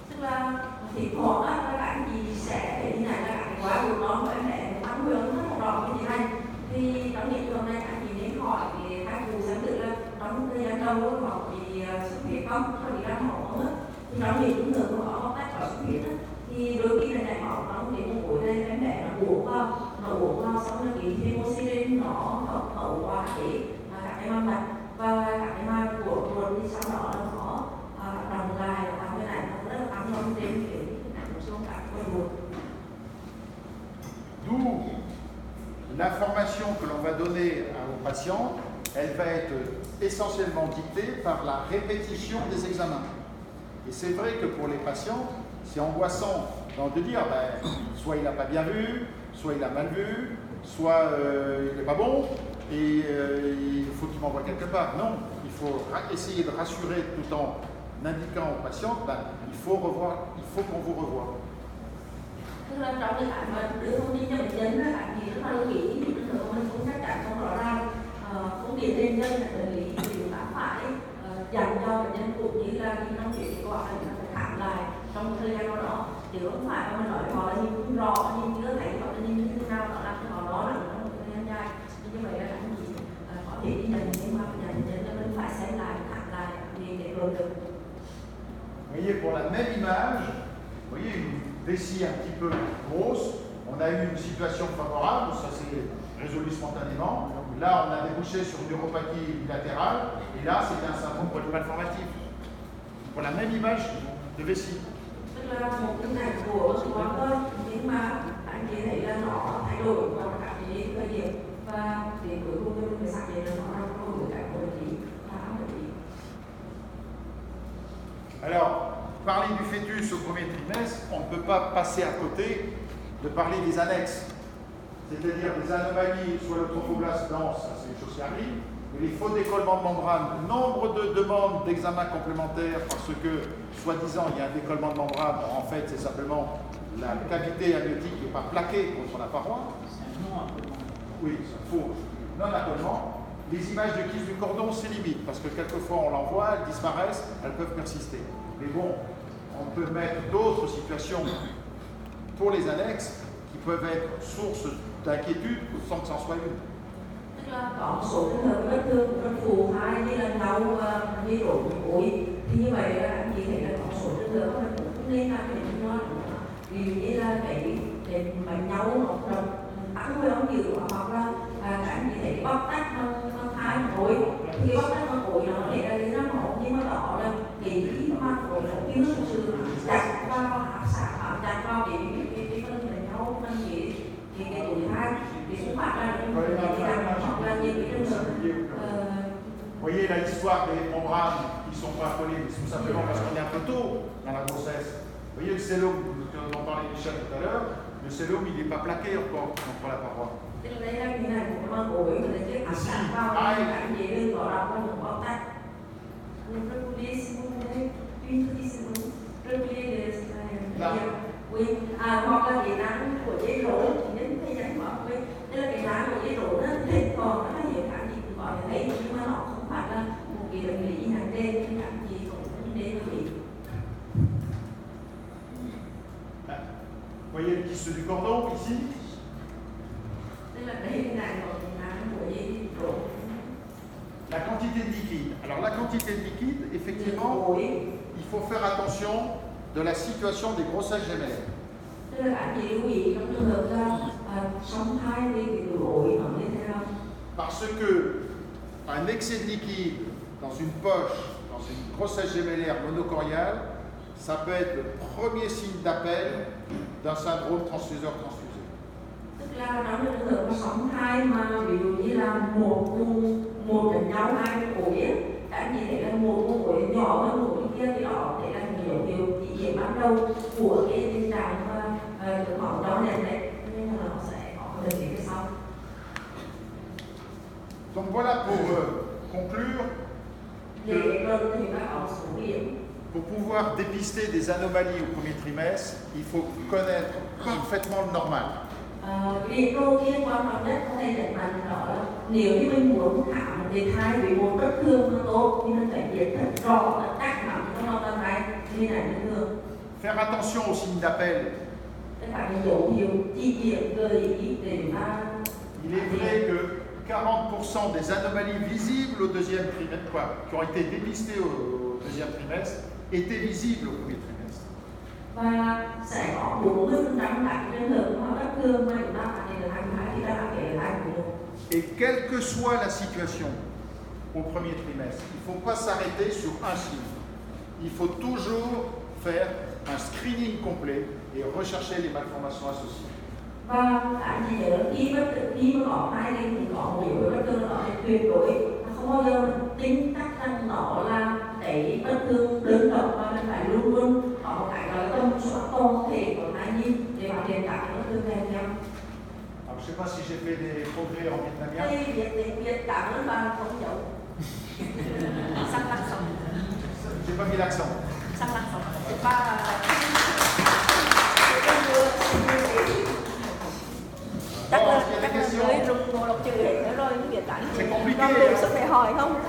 Tức là thì thoảng các bạn gì sẽ thế này là cái quá buồn nôn của em mẹ ăn hương nó một đòn như thế này, thì trong những trường này anh chị nên hỏi thì các cụ sẽ tự là trong thời gian đầu họ bị xuất huyết không, họ bị đau họng không á, thì trong những trường của họ các có xuất huyết á, thì đôi khi là chạy họ trong cái vùng mũi đây em mẹ nó uống vào xong rồi cái hemosidin nó thấu qua các cái măng mạch và các cái màng của ruột, thì sau đó nó đồng lại và tạo cái này nó rất là tăng lên trên cái nặng xuống các cái ruột. D'où l'information que l'on va donner aux patients, elle va être essentiellement dictée par la répétition des examens. Et c'est vrai que pour les patients, c'est angoissant de dire soit il n'a pas bien vu, soit il a mal vu, soit il n'est pas bon, et il faut qu'il m'envoie quelque part. Non, il faut essayer de rassurer tout en indiquant aux patientes, ben, il faut qu'on vous revoie. Tức là trong cái cảnh mà đưa thông tin cho bệnh nhân á, bạn thì rất là lưu ý những trường hợp mình cũng chắc chắn không rõ ràng không điền lên nhân là bệnh lý thì bạn phải dành cho bệnh nhân cũng như là khi trong chuyện của họ là phải khám lại trong một thời gian đó chứ không phải là mình nói họ là nhìn không rõ nhìn chưa thấy họ là nhìn như thế nào đó làm cho họ đó là trong một thời gian dài như vậy là anh chị có thể đi nhận nhưng mà bệnh nhân cho nên phải xem lại khám lại thì để rồi được. Vous voyez, pour la même image, vous voyez une vessie un petit peu grosse, on a eu une situation favorable, ça s'est résolu spontanément. Là, on a débouché sur une neuropathie bilatérale, et là, c'était un syndrome polymalformatif. Pour la même image de vessie. Tức là một cái này của quá thôi, nhưng mà anh chị thấy là nó thay đổi vào cả cái thời điểm và đến cuối cùng tôi mới xác định là nó đang thay đổi cả bệnh lý và bệnh lý. Alors, parler du fœtus au premier trimestre, on ne peut pas passer à côté de parler des annexes, c'est-à-dire des anomalies, soit le trophoblast dense, ça c'est une chose qui arrive, et les faux décollements de membrane. Nombre de demandes d'examen complémentaires parce que, soi-disant, il y a un décollement de membrane, en fait c'est simplement la cavité amniotique qui n'est pas plaquée contre la paroi. C'est un non-accollement. Oui, c'est faux. Non-accollement. Les images de kyste du cordon, c'est limite, parce que quelquefois on l'envoie, elles disparaissent, elles peuvent persister. Mais bon, on peut mettre d'autres situations pour les annexes qui peuvent être source d'inquiétude sans que c'en soit une. Tức là có một số trường hợp vết thương rất phù hai như là đau như đổ mũi thì như vậy là anh chị thấy là có một số trường hợp mình cũng không nên làm những nó ví dụ như là cái bệnh nhau hoặc là tăng hơi ống nhựa hoặc là các anh chị thấy bóc tách bằng hai mũi khi bóc tách bằng mũi nó để ra lý do một nhưng mà đó là cái mà mũi là chưa thực sự chặt vào hạt sản chặt vào cái phân bệnh nhau phân cái tuổi hai thì cũng phát ra những hoặc là những cái trường hợp Vous voyez là l'histoire des membranes qui ne sont pas collées, mais c'est tout simplement parce qu'on est un peu tôt dans la grossesse. Vous voyez le cellome dont parlait Michel tout à l'heure, le cellome il n'est pas plaqué encore contre la paroi. Tức là đây là cái này của con ủi mà là chiếc áp sản vào cái gì đừng có đọc con một bóc tách. Hoặc là cái nắng của dây rỗ thì đến cái giấy mở với tức là cái nắng của dây rỗ nó thì còn rất là nhiều cái gì cũng gọi là thấy nhưng mà nó không phải là một cái bệnh lý hàng đêm thì các chị cũng đến với chị. Vous voyez le kyste du cordon ici? Tức là đây cái này của cái nắng của dây rỗ. La quantité de liquide. Alors la quantité de liquide, effectivement, il faut faire attention de la situation des grossesses gemellaires. Tức là các chị lưu ý trong trường hợp là song thai thì cái ủi nó như thế nào? Parce que un excès de liquide dans une poche, dans une grossesse gemellaire monocoriale, ça peut être le premier signe d'appel d'un syndrome transfuseur-transfusé. Tức là trong trường hợp song thai mà ví dụ như là một cạnh nhau hai cái ủi á, các chị thấy là một ủi nhỏ hơn một cái kia thì đó thể là nhiều chỉ điểm ban đầu của cái tình trạng được máu đó này đấy nên là nó sẽ có lần cái sau. Donc voilà pour conclure pour pouvoir dépister des anomalies au premier trimestre, il faut connaître parfaitement le normal. Điều đầu tiên quan trọng nhất có thể nhận mạnh đó là nếu như mình muốn khám để thai bị một bất thường nó tốt thì mình phải biết thật rõ tất cả nắm trong lòng bàn tay như này bình thường. Faire attention aux signes d'appel. Tất cả những dấu hiệu chi tiết gợi ý để chúng ta. Il est vrai que 40% des anomalies visibles au deuxième trimestre, quoi, qui ont été dépistées au deuxième trimestre, étaient visibles au premier trimestre. Và sẽ có 40% các trường hợp mà bất thường mà chúng ta phát hiện được hàng tháng thì ta đã kể lại của. Et quelle que soit la situation au premier trimestre, il ne faut pas s'arrêter sur un signe. Il faut toujours faire un screening complet et rechercher les malformations associées. Và anh chị nhớ khi mà có hai lên thì có một yếu bất thường đó thì tuyệt đối không bao giờ tính chắc rằng nó là cái bất thường đơn độc và mình phải luôn luôn có một cái gọi là tầm soát tổng thể của thai nhi để phát hiện các bất thường kèm theo. Alors, je ne sais pas si j'ai fait des progrès en vietnamien. Đây Việt cảm ơn bạn không giấu. Sang lắc sống. J'ai pas mis l'accent. Sang lắc sống. C'est pas... Chắc là người rung ngộ độc trừ hết rồi, cái việc cảnh. C'est compliqué, Con hein. đường sức để hỏi không?